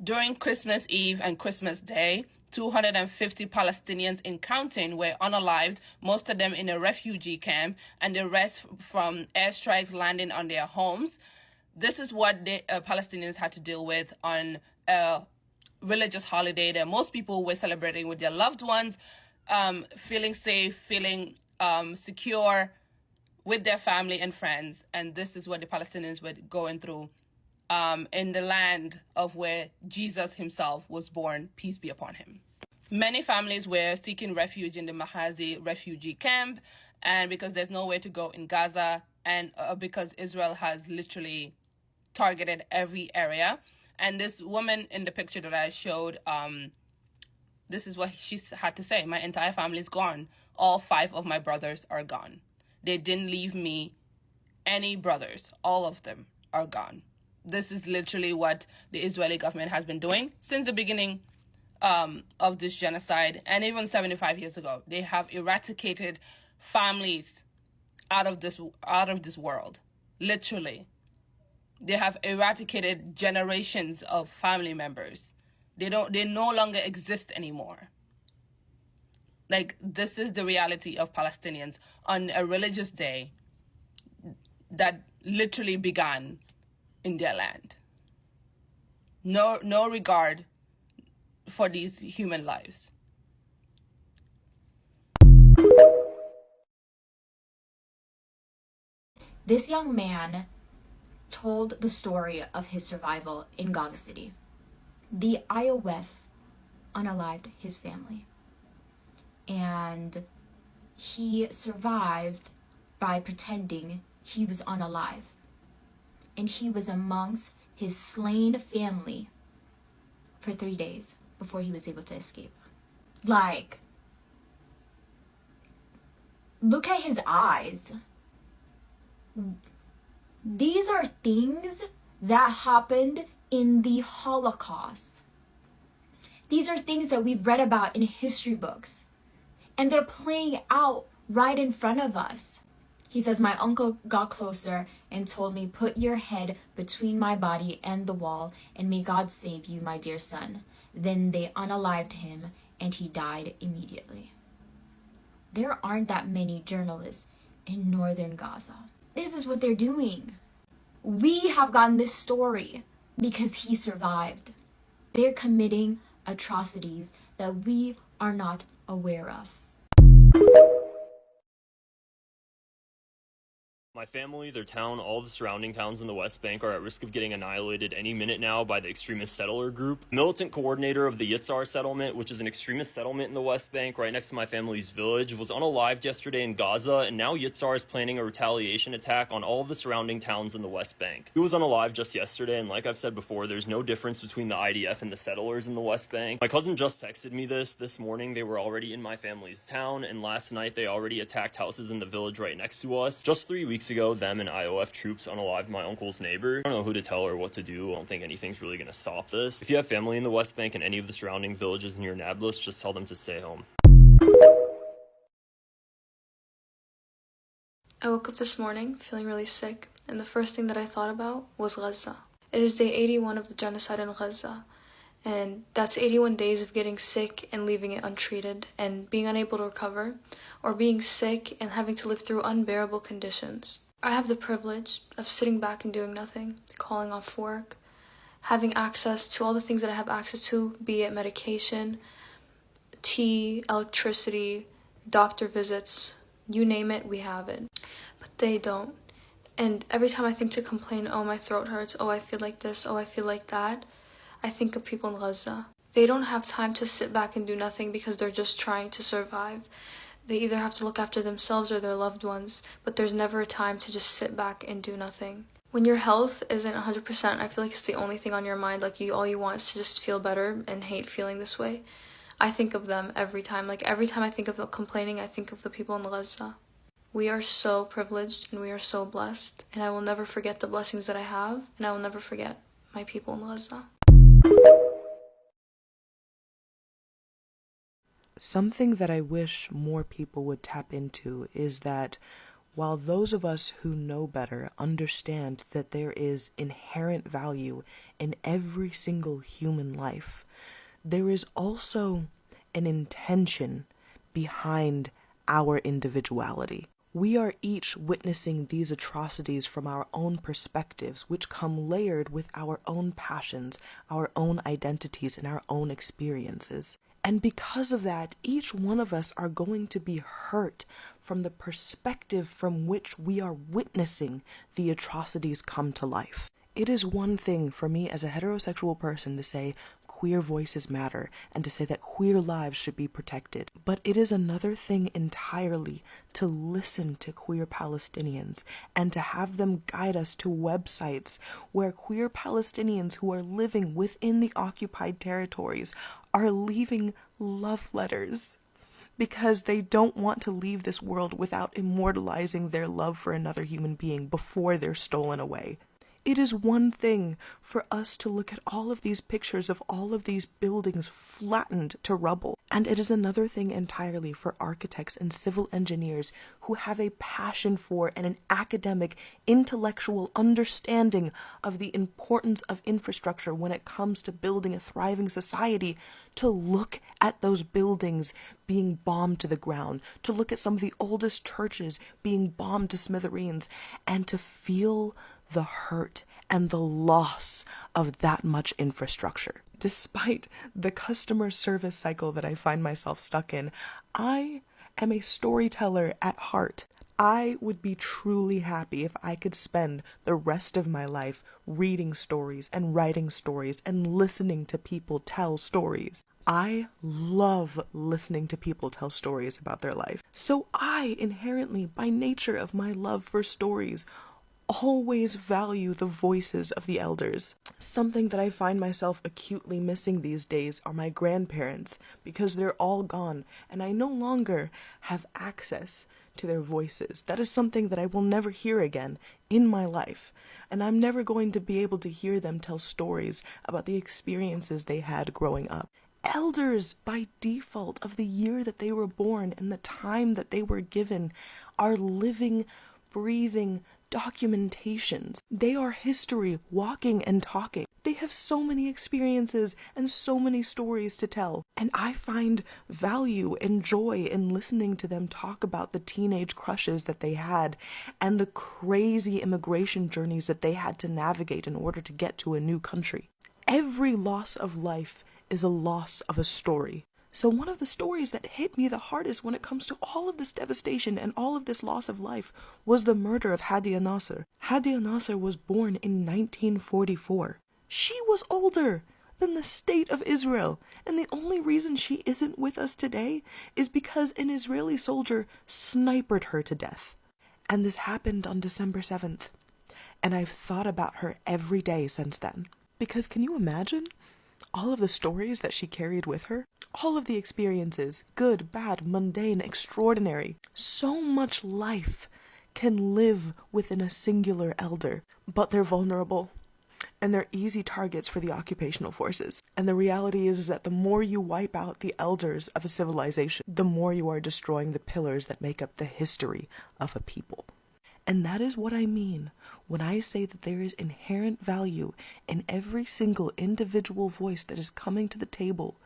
During Christmas Eve and Christmas Day, 250 Palestinians in counting were unalived, most of them in a refugee camp, and the rest from airstrikes landing on their homes. This is what the Palestinians had to deal with on a religious holiday that most people were celebrating with their loved ones, feeling safe, feeling secure with their family and friends. And this is what the Palestinians were going through in the land of where Jesus himself was born, peace be upon him. Many families were seeking refuge in the Mahazi refugee camp, and because there's nowhere to go in Gaza, and because Israel has literally targeted every area. And this woman in the picture that I showed, this is what she had to say. My entire family is gone. All 5 of my brothers are gone. They didn't leave me any brothers. All of them are gone. This is literally what the Israeli government has been doing since the beginning of this genocide, and even 75 years ago. They have eradicated families out of this world. Literally. They have eradicated generations of family members. They no longer exist anymore. Like, this is the reality of Palestinians on a religious day that literally began in their land. No regard for these human lives. This young man told the story of his survival in Gaza City. The IOF unalived his family, and he survived by pretending he was unalive. And he was amongst his slain family for 3 days before he was able to escape. Like, look at his eyes. These are things that happened in the Holocaust. These are things that we've read about in history books, and they're playing out right in front of us. He says, my uncle got closer and told me, put your head between my body and the wall, and may God save you, my dear son. Then they unalived him, and he died immediately. There aren't that many journalists in northern Gaza. This is what they're doing. We have gotten this story because he survived. They're committing atrocities that we are not aware of. My family, their town, all the surrounding towns in the West Bank are at risk of getting annihilated any minute now by the extremist settler group. Militant coordinator of the Yitzhar settlement, which is an extremist settlement in the West Bank right next to my family's village, was unalived yesterday in Gaza, and now Yitzhar is planning a retaliation attack on all of the surrounding towns in the West Bank. He was unalived just yesterday, and like I've said before, there's no difference between the IDF and the settlers in the West Bank. My cousin just texted me this morning. They were already in my family's town, and last night they already attacked houses in the village right next to us. Just 3 weeks ago, them and IOF troops unalived my uncle's neighbor. I don't know who to tell or what to do. I don't think anything's really going to stop this. If you have family in the West Bank and any of the surrounding villages near Nablus, just tell them to stay home. I woke up this morning feeling really sick, and the first thing that I thought about was Gaza. It is day 81 of the genocide in Gaza, and that's 81 days of getting sick and leaving it untreated and being unable to recover, or being sick and having to live through unbearable conditions. I have the privilege of sitting back and doing nothing, calling off work, having access to all the things that I have access to, be it medication, tea, electricity, doctor visits, you name it, we have it. But they don't. And every time I think to complain, oh, my throat hurts, oh, I feel like this, oh, I feel like that, I think of people in Gaza. They don't have time to sit back and do nothing because they're just trying to survive. They either have to look after themselves or their loved ones, but there's never a time to just sit back and do nothing. When your health isn't 100%, I feel like it's the only thing on your mind. Like, all you want is to just feel better and hate feeling this way. I think of them every time. Like, every time I think of complaining, I think of the people in Gaza. We are so privileged and we are so blessed, and I will never forget the blessings that I have, and I will never forget my people in Gaza. Something that I wish more people would tap into is that while those of us who know better understand that there is inherent value in every single human life, there is also an intention behind our individuality. We are each witnessing these atrocities from our own perspectives, which come layered with our own passions, our own identities, and our own experiences. And because of that, each one of us are going to be hurt from the perspective from which we are witnessing the atrocities come to life. It is one thing for me as a heterosexual person to say queer voices matter and to say that queer lives should be protected. But it is another thing entirely to listen to queer Palestinians and to have them guide us to websites where queer Palestinians who are living within the occupied territories are leaving love letters because they don't want to leave this world without immortalizing their love for another human being before they're stolen away. It is one thing for us to look at all of these pictures of all of these buildings flattened to rubble, and it is another thing entirely for architects and civil engineers who have a passion for and an academic, intellectual understanding of the importance of infrastructure when it comes to building a thriving society, to look at those buildings being bombed to the ground, to look at some of the oldest churches being bombed to smithereens, and to feel the hurt and the loss of that much infrastructure. Despite the customer service cycle that I find myself stuck in, I am a storyteller at heart. I would be truly happy if I could spend the rest of my life reading stories and writing stories and listening to people tell stories. I love listening to people tell stories about their life. So I inherently, by nature of my love for stories, always value the voices of the elders. Something that I find myself acutely missing these days are my grandparents, because they're all gone and I no longer have access to their voices. That is something that I will never hear again in my life, and I'm never going to be able to hear them tell stories about the experiences they had growing up. Elders, by default of the year that they were born and the time that they were given, are living, breathing documentations. They are history, walking and talking. They have so many experiences and so many stories to tell, and I find value and joy in listening to them talk about the teenage crushes that they had and the crazy immigration journeys that they had to navigate in order to get to a new country. Every loss of life is a loss of a story. So one of the stories that hit me the hardest when it comes to all of this devastation and all of this loss of life was the murder of Hadia Nasser. Hadia Nasser was born in 1944. She was older than the state of Israel, and the only reason she isn't with us today is because an Israeli soldier sniped her to death. And this happened on December 7th. And I've thought about her every day since then. Because can you imagine all of the stories that she carried with her? All of the experiences, good, bad, mundane, extraordinary. So much life can live within a singular elder, but they're vulnerable. And they're easy targets for the occupational forces. And the reality is that the more you wipe out the elders of a civilization, the more you are destroying the pillars that make up the history of a people. And that is what I mean when I say that there is inherent value in every single individual voice that is coming to the table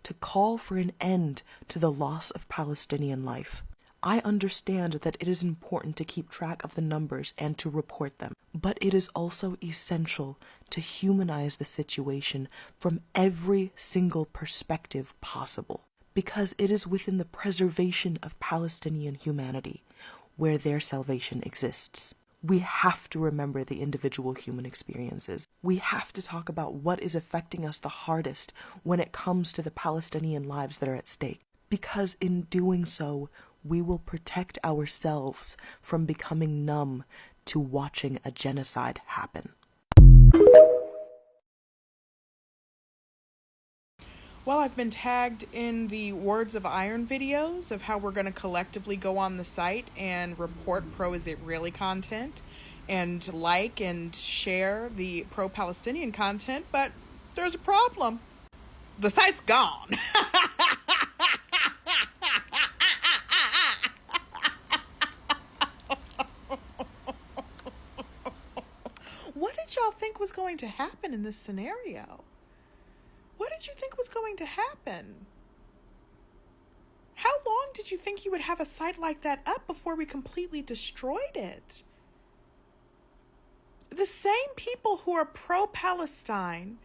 to call for an end to the loss of Palestinian life. I understand that it is important to keep track of the numbers and to report them, but it is also essential to humanize the situation from every single perspective possible, because it is within the preservation of Palestinian humanity where their salvation exists. We have to remember the individual human experiences. We have to talk about what is affecting us the hardest when it comes to the Palestinian lives that are at stake. Because in doing so, we will protect ourselves from becoming numb to watching a genocide happen. Well, I've been tagged in the Words of Iron videos of how we're going to collectively go on the site and report pro-Israeli content and like and share the pro-Palestinian content, but there's a problem. The site's gone. What did y'all think was going to happen in this scenario? What did you think was going to happen? How long did you think you would have a site like that up before we completely destroyed it? The same people who are pro-Palestine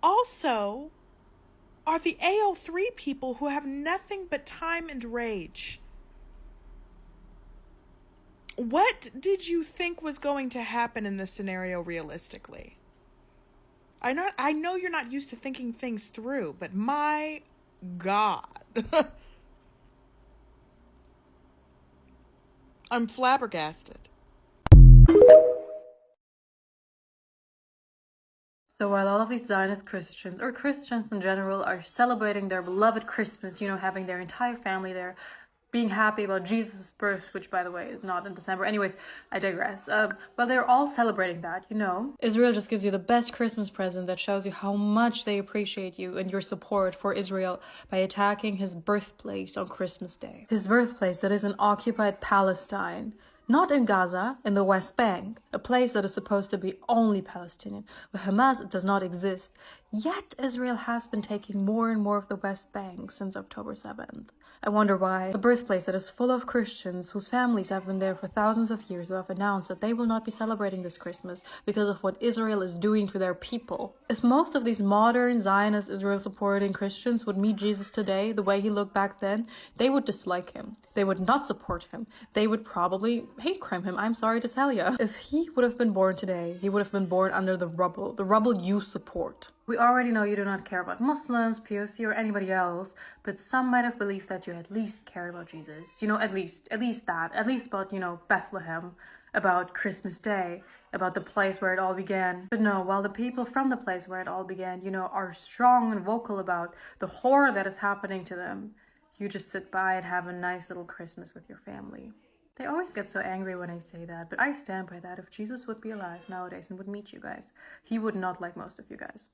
also are the AO3 people who have nothing but time and rage. What did you think was going to happen in this scenario realistically? I know you're not used to thinking things through, but my God. I'm flabbergasted. So while all of these Zionist Christians, or Christians in general, are celebrating their beloved Christmas, you know, having their entire family there, being happy about Jesus' birth, which, by the way, is not in December. Anyways, I digress. Well, they're all celebrating that, you know. Israel just gives you the best Christmas present that shows you how much they appreciate you and your support for Israel by attacking his birthplace on Christmas Day. His birthplace that is in occupied Palestine. Not in Gaza, in the West Bank, a place that is supposed to be only Palestinian, where Hamas does not exist. Yet Israel has been taking more and more of the West Bank since October 7th. I wonder why. A birthplace that is full of Christians whose families have been there for thousands of years who have announced that they will not be celebrating this Christmas because of what Israel is doing to their people. If most of these modern Zionist Israel-supporting Christians would meet Jesus today the way he looked back then, they would dislike him. They would not support him. They would probably hate crime him, I'm sorry to tell you. If he would have been born today, he would have been born under the rubble you support. We already know you do not care about Muslims, POC, or anybody else, but some might have believed that you at least care about Jesus. You know, at least about, you know, Bethlehem, about Christmas Day, about the place where it all began. But no, while the people from the place where it all began, you know, are strong and vocal about the horror that is happening to them, you just sit by and have a nice little Christmas with your family. They always get so angry when I say that, but I stand by that. If Jesus would be alive nowadays and would meet you guys, he would not like most of you guys.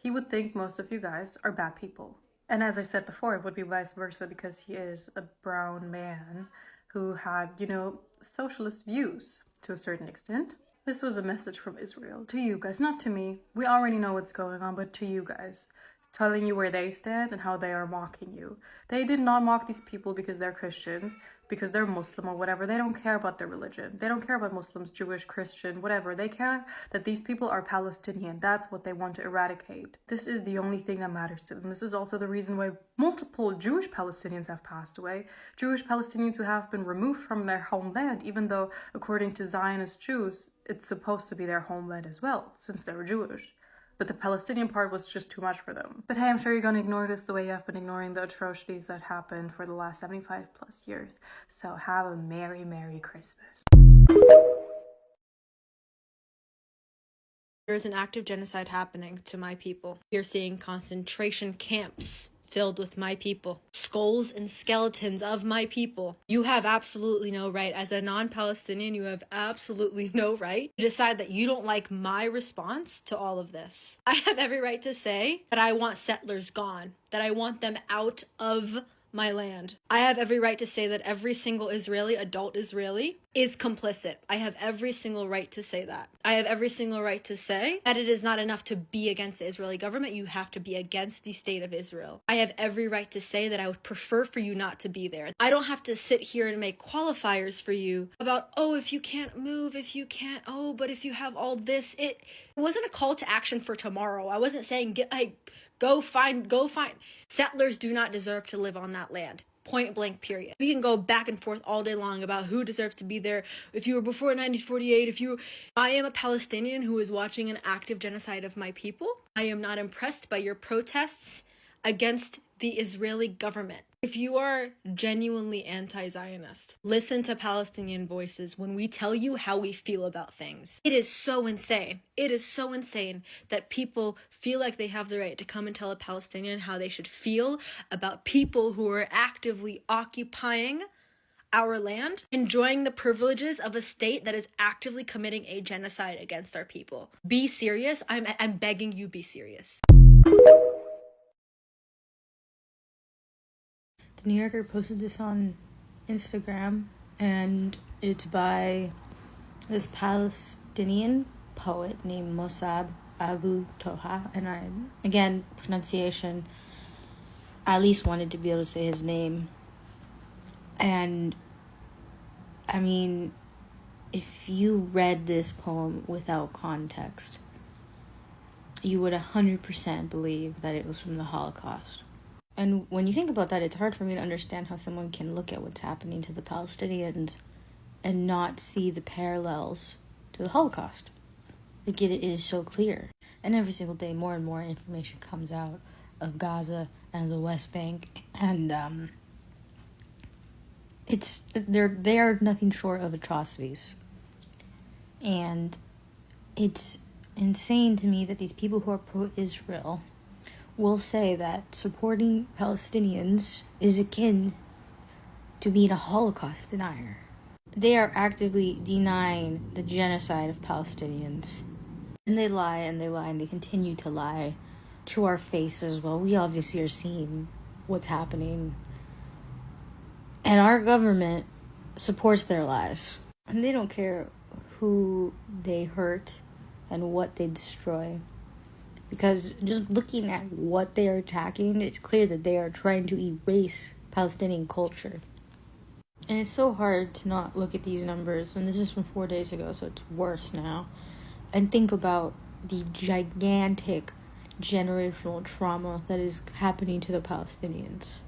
He would think most of you guys are bad people. And as I said before, it would be vice versa because he is a brown man who had, you know, socialist views to a certain extent. This was a message from Israel to you guys, not to me. We already know what's going on, but to you guys. Telling you where they stand and how they are mocking you. They did not mock these people because they're Christians, because they're Muslim or whatever. They don't care about their religion. They don't care about Muslims, Jewish, Christian, whatever. They care that these people are Palestinian. That's what they want to eradicate. This is the only thing that matters to them. This is also the reason why multiple Jewish Palestinians have passed away. Jewish Palestinians who have been removed from their homeland, even though, according to Zionist Jews, it's supposed to be their homeland as well, since they were Jewish. But the Palestinian part was just too much for them. But hey, I'm sure you're gonna ignore this the way you have been ignoring the atrocities that happened for the last 75 plus years. So have a Merry, Merry Christmas. There is an active genocide happening to my people. We are seeing concentration camps filled with my people. Skulls and skeletons of my people. You have absolutely no right, as a non-Palestinian, you have absolutely no right to decide that you don't like my response to all of this. I have every right to say that I want settlers gone, that I want them out of my land. I have every right to say that every single Israeli, adult Israeli, is complicit. I have every single right to say that. I have every single right to say that it is not enough to be against the Israeli government. You have to be against the state of Israel. I have every right to say that I would prefer for you not to be there. I don't have to sit here and make qualifiers for you about, oh, if you can't move, if you can't, oh, but if you have all this. It wasn't a call to action for tomorrow. I wasn't saying, go find. Settlers do not deserve to live on that land. Point blank, period. We can go back and forth all day long about who deserves to be there. If you were before 1948, I am a Palestinian who is watching an active genocide of my people. I am not impressed by your protests against the Israeli government. If you are genuinely anti-Zionist, listen to Palestinian voices when we tell you how we feel about things. It is so insane. It is so insane that people feel like they have the right to come and tell a Palestinian how they should feel about people who are actively occupying our land, enjoying the privileges of a state that is actively committing a genocide against our people. Be serious. I'm begging you, be serious. The New Yorker posted this on Instagram, and it's by this Palestinian poet named Mathabo Tlou, and again, pronunciation, I at least wanted to be able to say his name. And I mean, if you read this poem without context, you would 100% believe that it was from the Holocaust. And when you think about that, it's hard for me to understand how someone can look at what's happening to the Palestinians and not see the parallels to the Holocaust. Like, it is so clear. And every single day, more and more information comes out of Gaza and the West Bank, and they are nothing short of atrocities. And it's insane to me that these people who are pro-Israel will say that supporting Palestinians is akin to being a Holocaust denier. They are actively denying the genocide of Palestinians. And they lie and they lie and they continue to lie to our face as well. We obviously are seeing what's happening. And our government supports their lies. And they don't care who they hurt and what they destroy. Because just looking at what they are attacking, it's clear that they are trying to erase Palestinian culture. And it's so hard to not look at these numbers, and this is from 4 days ago, so it's worse now, and think about the gigantic generational trauma that is happening to the Palestinians.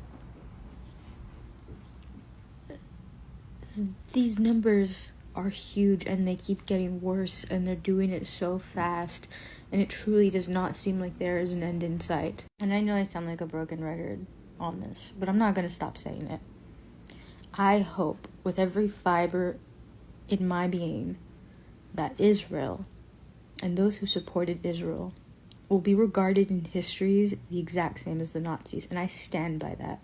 These numbers are huge, and they keep getting worse, and they're doing it so fast, and it truly does not seem like there is an end in sight. And I know I sound like a broken record on this, but I'm not going to stop saying it. I hope with every fiber in my being that Israel and those who supported Israel will be regarded in history the exact same as the Nazis, and I stand by that.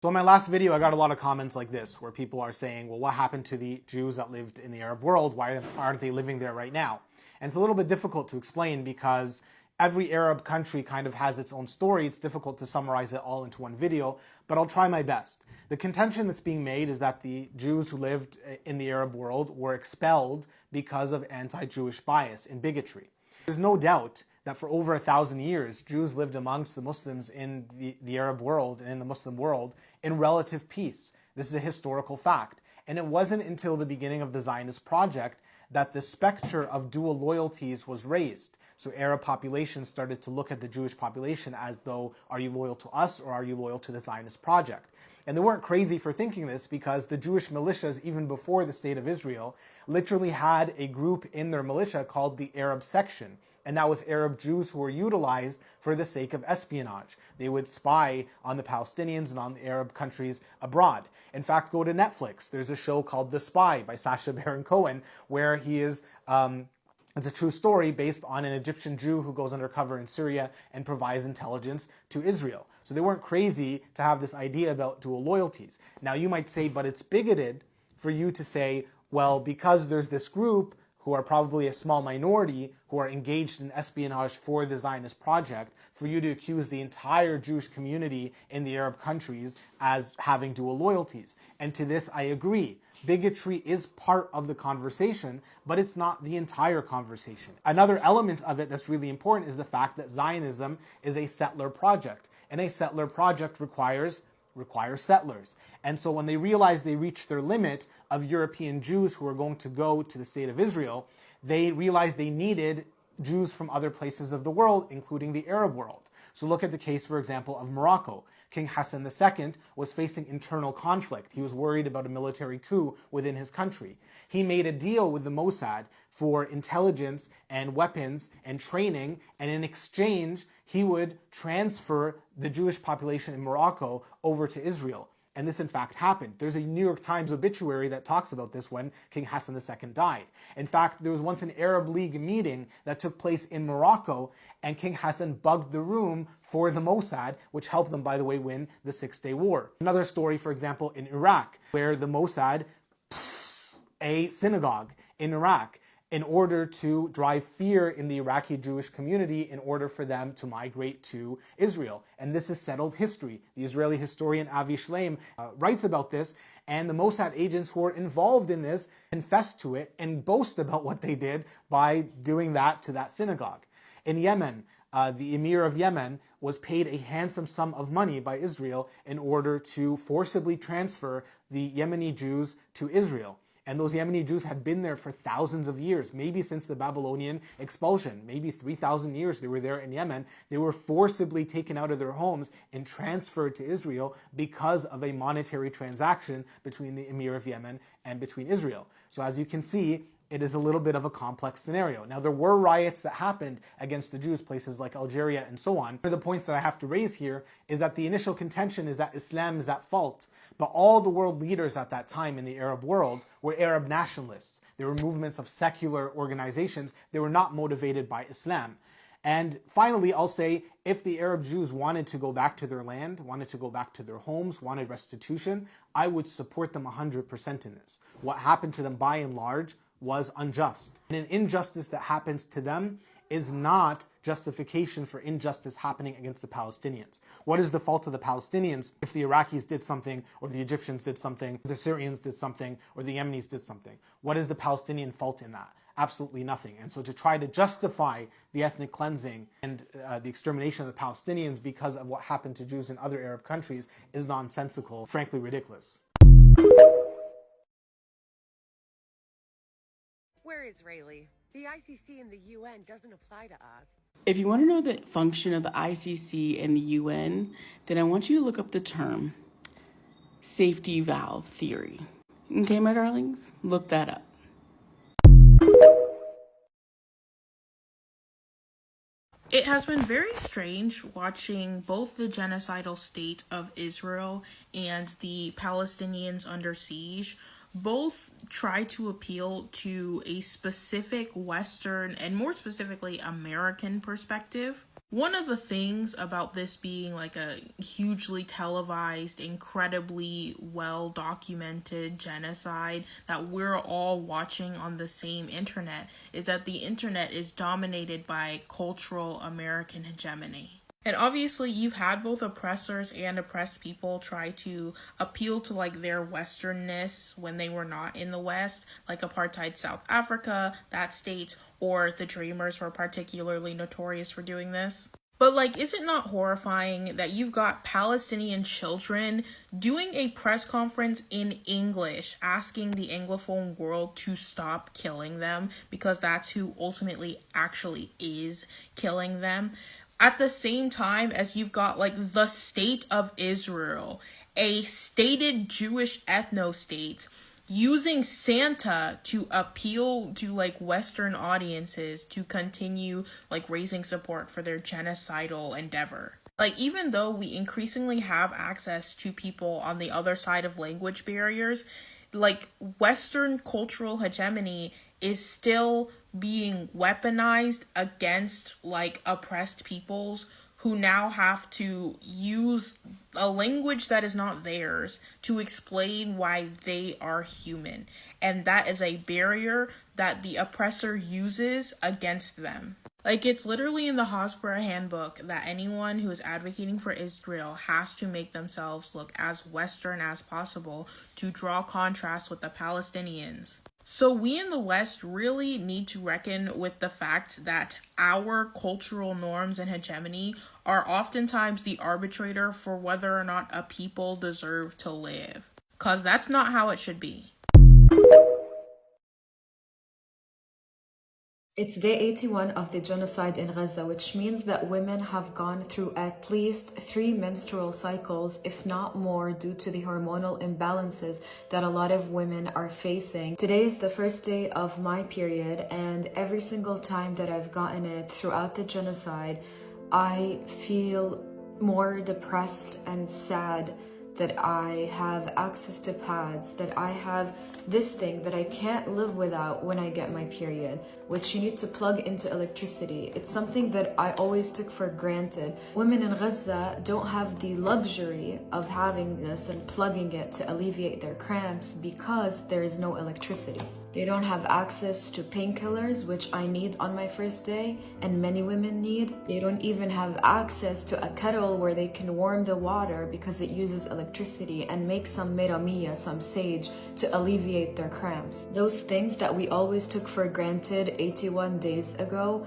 So in my last video, I got a lot of comments like this, where people are saying, well, what happened to the Jews that lived in the Arab world? Why aren't they living there right now? And it's a little bit difficult to explain because every Arab country kind of has its own story. It's difficult to summarize it all into one video, but I'll try my best. The contention that's being made is that the Jews who lived in the Arab world were expelled because of anti-Jewish bias and bigotry. There's no doubt that for over 1,000 years, Jews lived amongst the Muslims in the Arab world and in the Muslim world in relative peace. This is a historical fact. And it wasn't until the beginning of the Zionist project that the specter of dual loyalties was raised. So Arab populations started to look at the Jewish population as though, are you loyal to us or are you loyal to the Zionist project? And they weren't crazy for thinking this because the Jewish militias, even before the State of Israel, literally had a group in their militia called the Arab Section. And that was Arab Jews who were utilized for the sake of espionage. They would spy on the Palestinians and on the Arab countries abroad. In fact, go to Netflix. There's a show called The Spy by Sacha Baron Cohen, where he is, it's a true story based on an Egyptian Jew who goes undercover in Syria and provides intelligence to Israel. So they weren't crazy to have this idea about dual loyalties. Now you might say, but it's bigoted for you to say, well, because there's this group who are probably a small minority who are engaged in espionage for the Zionist project, for you to accuse the entire Jewish community in the Arab countries as having dual loyalties. And to this I agree. Bigotry is part of the conversation, but it's not the entire conversation. Another element of it that's really important is the fact that Zionism is a settler project, and a settler project requires settlers. And so when they realized they reached their limit of European Jews who were going to go to the State of Israel, they realized they needed Jews from other places of the world, including the Arab world. So look at the case, for example, of Morocco. King Hassan II was facing internal conflict. He was worried about a military coup within his country. He made a deal with the Mossad for intelligence and weapons and training, and in exchange, he would transfer the Jewish population in Morocco over to Israel. And this in fact happened. There's a New York Times obituary that talks about this when King Hassan II died. In fact, there was once an Arab League meeting that took place in Morocco, and King Hassan bugged the room for the Mossad, which helped them, by the way, win the Six-Day War. Another story, for example, in Iraq, where the Mossad a synagogue in Iraq in order to drive fear in the Iraqi Jewish community in order for them to migrate to Israel. And this is settled history. The Israeli historian Avi Shleim writes about this, and the Mossad agents who were involved in this confess to it and boast about what they did by doing that to that synagogue. In Yemen, the Emir of Yemen was paid a handsome sum of money by Israel in order to forcibly transfer the Yemeni Jews to Israel. And those Yemeni Jews had been there for thousands of years, maybe since the Babylonian expulsion, maybe 3,000 years they were there in Yemen. They were forcibly taken out of their homes and transferred to Israel because of a monetary transaction between the Emir of Yemen and between Israel. So as you can see, it is a little bit of a complex scenario. Now, there were riots that happened against the Jews, places like Algeria and so on. One of the points that I have to raise here is that the initial contention is that Islam is at fault. But all the world leaders at that time in the Arab world were Arab nationalists. They were movements of secular organizations. They were not motivated by Islam. And finally, I'll say, if the Arab Jews wanted to go back to their land, wanted to go back to their homes, wanted restitution, I would support them 100% in this. What happened to them by and large was unjust. And an injustice that happens to them is not justification for injustice happening against the Palestinians. What is the fault of the Palestinians if the Iraqis did something, or the Egyptians did something, or the Syrians did something, or the Yemenis did something? What is the Palestinian fault in that? Absolutely nothing. And so to try to justify the ethnic cleansing and the extermination of the Palestinians because of what happened to Jews in other Arab countries is nonsensical, frankly ridiculous. We're Israeli. The ICC and the UN doesn't apply to us. If you want to know the function of the ICC and the UN, then I want you to look up the term safety valve theory. Okay, my darlings? Look that up. It has been very strange watching both the genocidal state of Israel and the Palestinians under siege both try to appeal to a specific Western and more specifically American perspective. One of the things about this being like a hugely televised, incredibly well documented genocide that we're all watching on the same internet is that the internet is dominated by cultural American hegemony. And obviously you've had both oppressors and oppressed people try to appeal to like their Westernness when they were not in the West, like apartheid South Africa, that state, or the Dreamers were particularly notorious for doing this. But like, is it not horrifying that you've got Palestinian children doing a press conference in English, asking the Anglophone world to stop killing them because that's who ultimately actually is killing them? At the same time as you've got like the state of Israel, a stated Jewish ethno-state, using Santa to appeal to like Western audiences to continue like raising support for their genocidal endeavor. Like, even though we increasingly have access to people on the other side of language barriers, like Western cultural hegemony is still being weaponized against like oppressed peoples who now have to use a language that is not theirs to explain why they are human. And that is a barrier that the oppressor uses against them. Like, it's literally in the Hofstra handbook that anyone who is advocating for Israel has to make themselves look as Western as possible to draw contrast with the Palestinians. So we in the West really need to reckon with the fact that our cultural norms and hegemony are oftentimes the arbitrator for whether or not a people deserve to live. 'Cause that's not how it should be. It's day 81 of the genocide in Gaza, which means that women have gone through at least 3 menstrual cycles, if not more, due to the hormonal imbalances that a lot of women are facing. Today is the first day of my period, and every single time that I've gotten it throughout the genocide, I feel more depressed and sad that I have access to pads, that I have this thing that I can't live without when I get my period, which you need to plug into electricity. It's something that I always took for granted. Women in Gaza don't have the luxury of having this and plugging it to alleviate their cramps because there is no electricity. They don't have access to painkillers, which I need on my first day, and many women need. They don't even have access to a kettle where they can warm the water because it uses electricity, and make some miramia, some sage, to alleviate their cramps. Those things that we always took for granted 81 days ago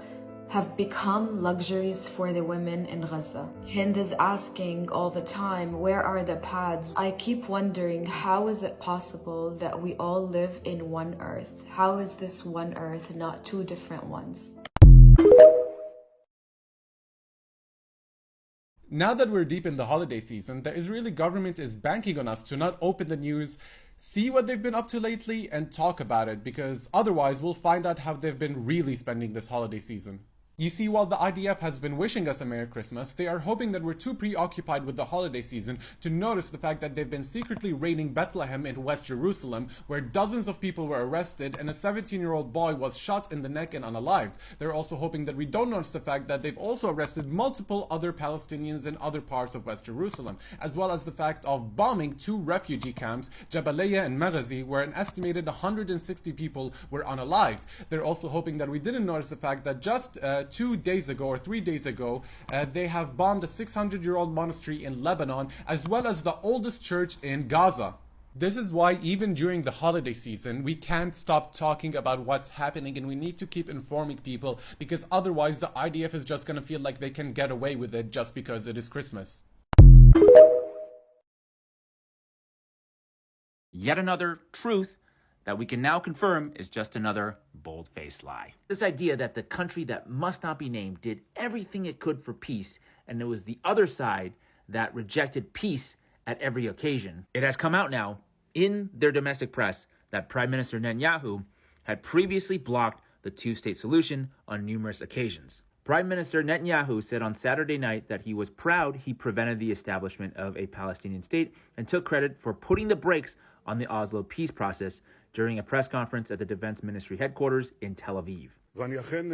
have become luxuries for the women in Gaza. Hind is asking all the time, where are the pads? I keep wondering, how is it possible that we all live in one earth? How is this one earth, not 2 different ones? Now that we're deep in the holiday season, the Israeli government is banking on us to not open the news, see what they've been up to lately, and talk about it, because otherwise we'll find out how they've been really spending this holiday season. You see, while the IDF has been wishing us a Merry Christmas, they are hoping that we're too preoccupied with the holiday season to notice the fact that they've been secretly raiding Bethlehem in West Jerusalem, where dozens of people were arrested and a 17-year-old boy was shot in the neck and unalived. They're also hoping that we don't notice the fact that they've also arrested multiple other Palestinians in other parts of West Jerusalem, as well as the fact of bombing 2 refugee camps, Jabalia and Maghazi, where an estimated 160 people were unalived. They're also hoping that we didn't notice the fact that just 2 days ago or 3 days ago, they have bombed a 600-year-old monastery in Lebanon, as well as the oldest church in Gaza. This is why even during the holiday season, we can't stop talking about what's happening, and we need to keep informing people, because otherwise the IDF is just going to feel like they can get away with it just because it is Christmas. Yet another truth that we can now confirm is just another bold-faced lie. This idea that the country that must not be named did everything it could for peace, and it was the other side that rejected peace at every occasion. It has come out now in their domestic press that Prime Minister Netanyahu had previously blocked the 2-state solution on numerous occasions. Prime Minister Netanyahu said on Saturday night that he was proud he prevented the establishment of a Palestinian state, and took credit for putting the brakes on the Oslo peace process during a press conference at the Defense Ministry headquarters in Tel Aviv. ואני אכן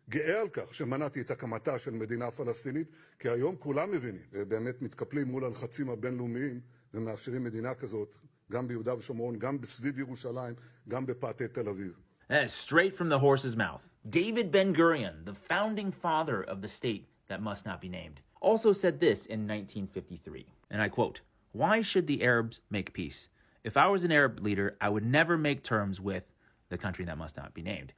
גאה על כך שמנעתי את הקמתה של מדינה פלסטינית, כי היום כולם מבינים, באמת מתקפלים מול הלחצים הבינלאומיים ומאפשרים מדינה כזאת, גם ביהודה ושומרון, גם בסביב ירושלים, גם בפאתי תל אביב. Straight from the horse's mouth. David Ben-Gurion, the founding father of the state that must not be named, also said this in 1953, and I quote, "Why should the Arabs make peace? If I was an Arab leader, I would never make terms with the country that must not be named.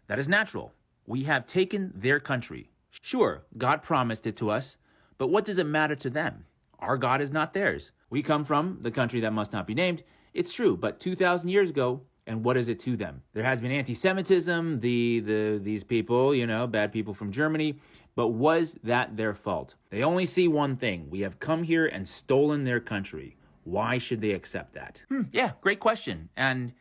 That is natural. We have taken their country. Sure, God promised it to us, but what does it matter to them? Our God is not theirs. We come from the country that must not be named. It's true, but 2,000 years ago, and what is it to them? There has been anti-Semitism, these people, bad people from Germany, but was that their fault? They only see one thing. We have come here and stolen their country. Why should they accept that?" Yeah, great question. And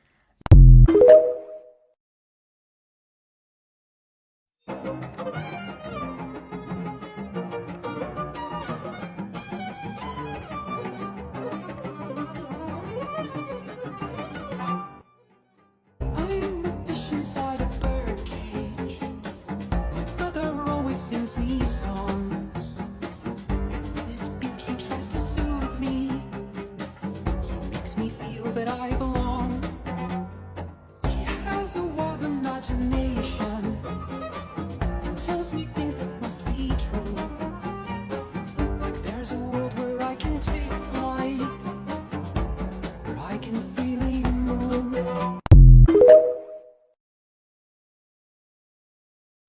I'm a fish inside a bird cage. My brother always sings me songs. This beak, he tries to soothe me. He makes me feel that I belong. He has a wild imagination and tells me things that must be true. Like there's a world where I can take flight, where I can freely move.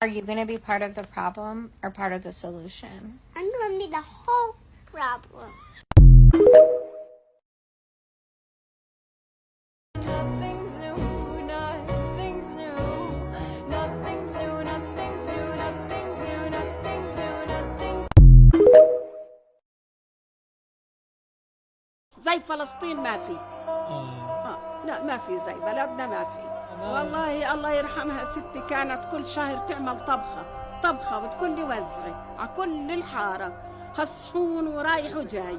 Are you going to be part of the problem or part of the solution? I'm going to be the whole problem. Nothing's new, nothing's new, nothing's new زي فلسطين ما في. لا ما في زي بلدنا ما في. والله الله يرحمها ستي كانت كل شهر تعمل طبخة وتكون لي وزعي على كل الحارة هالصحون ورايح وجاي.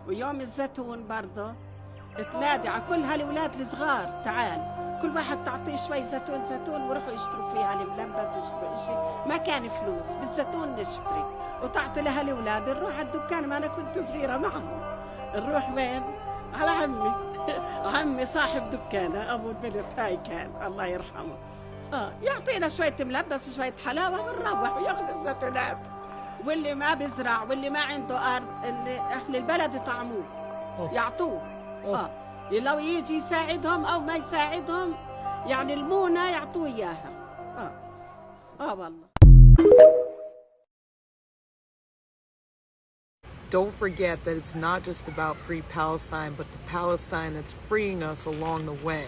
ويوم الزيتون برضه تنادي على كل هالولاد الصغار تعال كل واحد تعطيه شوي زيتون ويروحوا يشتروا فيها الملبس يشتروا اشي ما كان فلوس بالزيتون نشتري وتعطي لها الاولاد نروح على الدكان ما انا كنت صغيرة معهم نروح وين على عمي صاحب دكانه ابو البنت هاي كان الله يرحمه يعطينا شوية ملبس وشوية حلاوة ونروح وياخذ الزيتونات. واللي ما بزرع واللي ما عنده ارض اللي اهل البلد يطعموه يعطوه لو يجي يساعدهم او ما يساعدهم يعني المونة يعطوه اياها. والله. Don't forget that it's not just about free Palestine, but the Palestine that's freeing us along the way.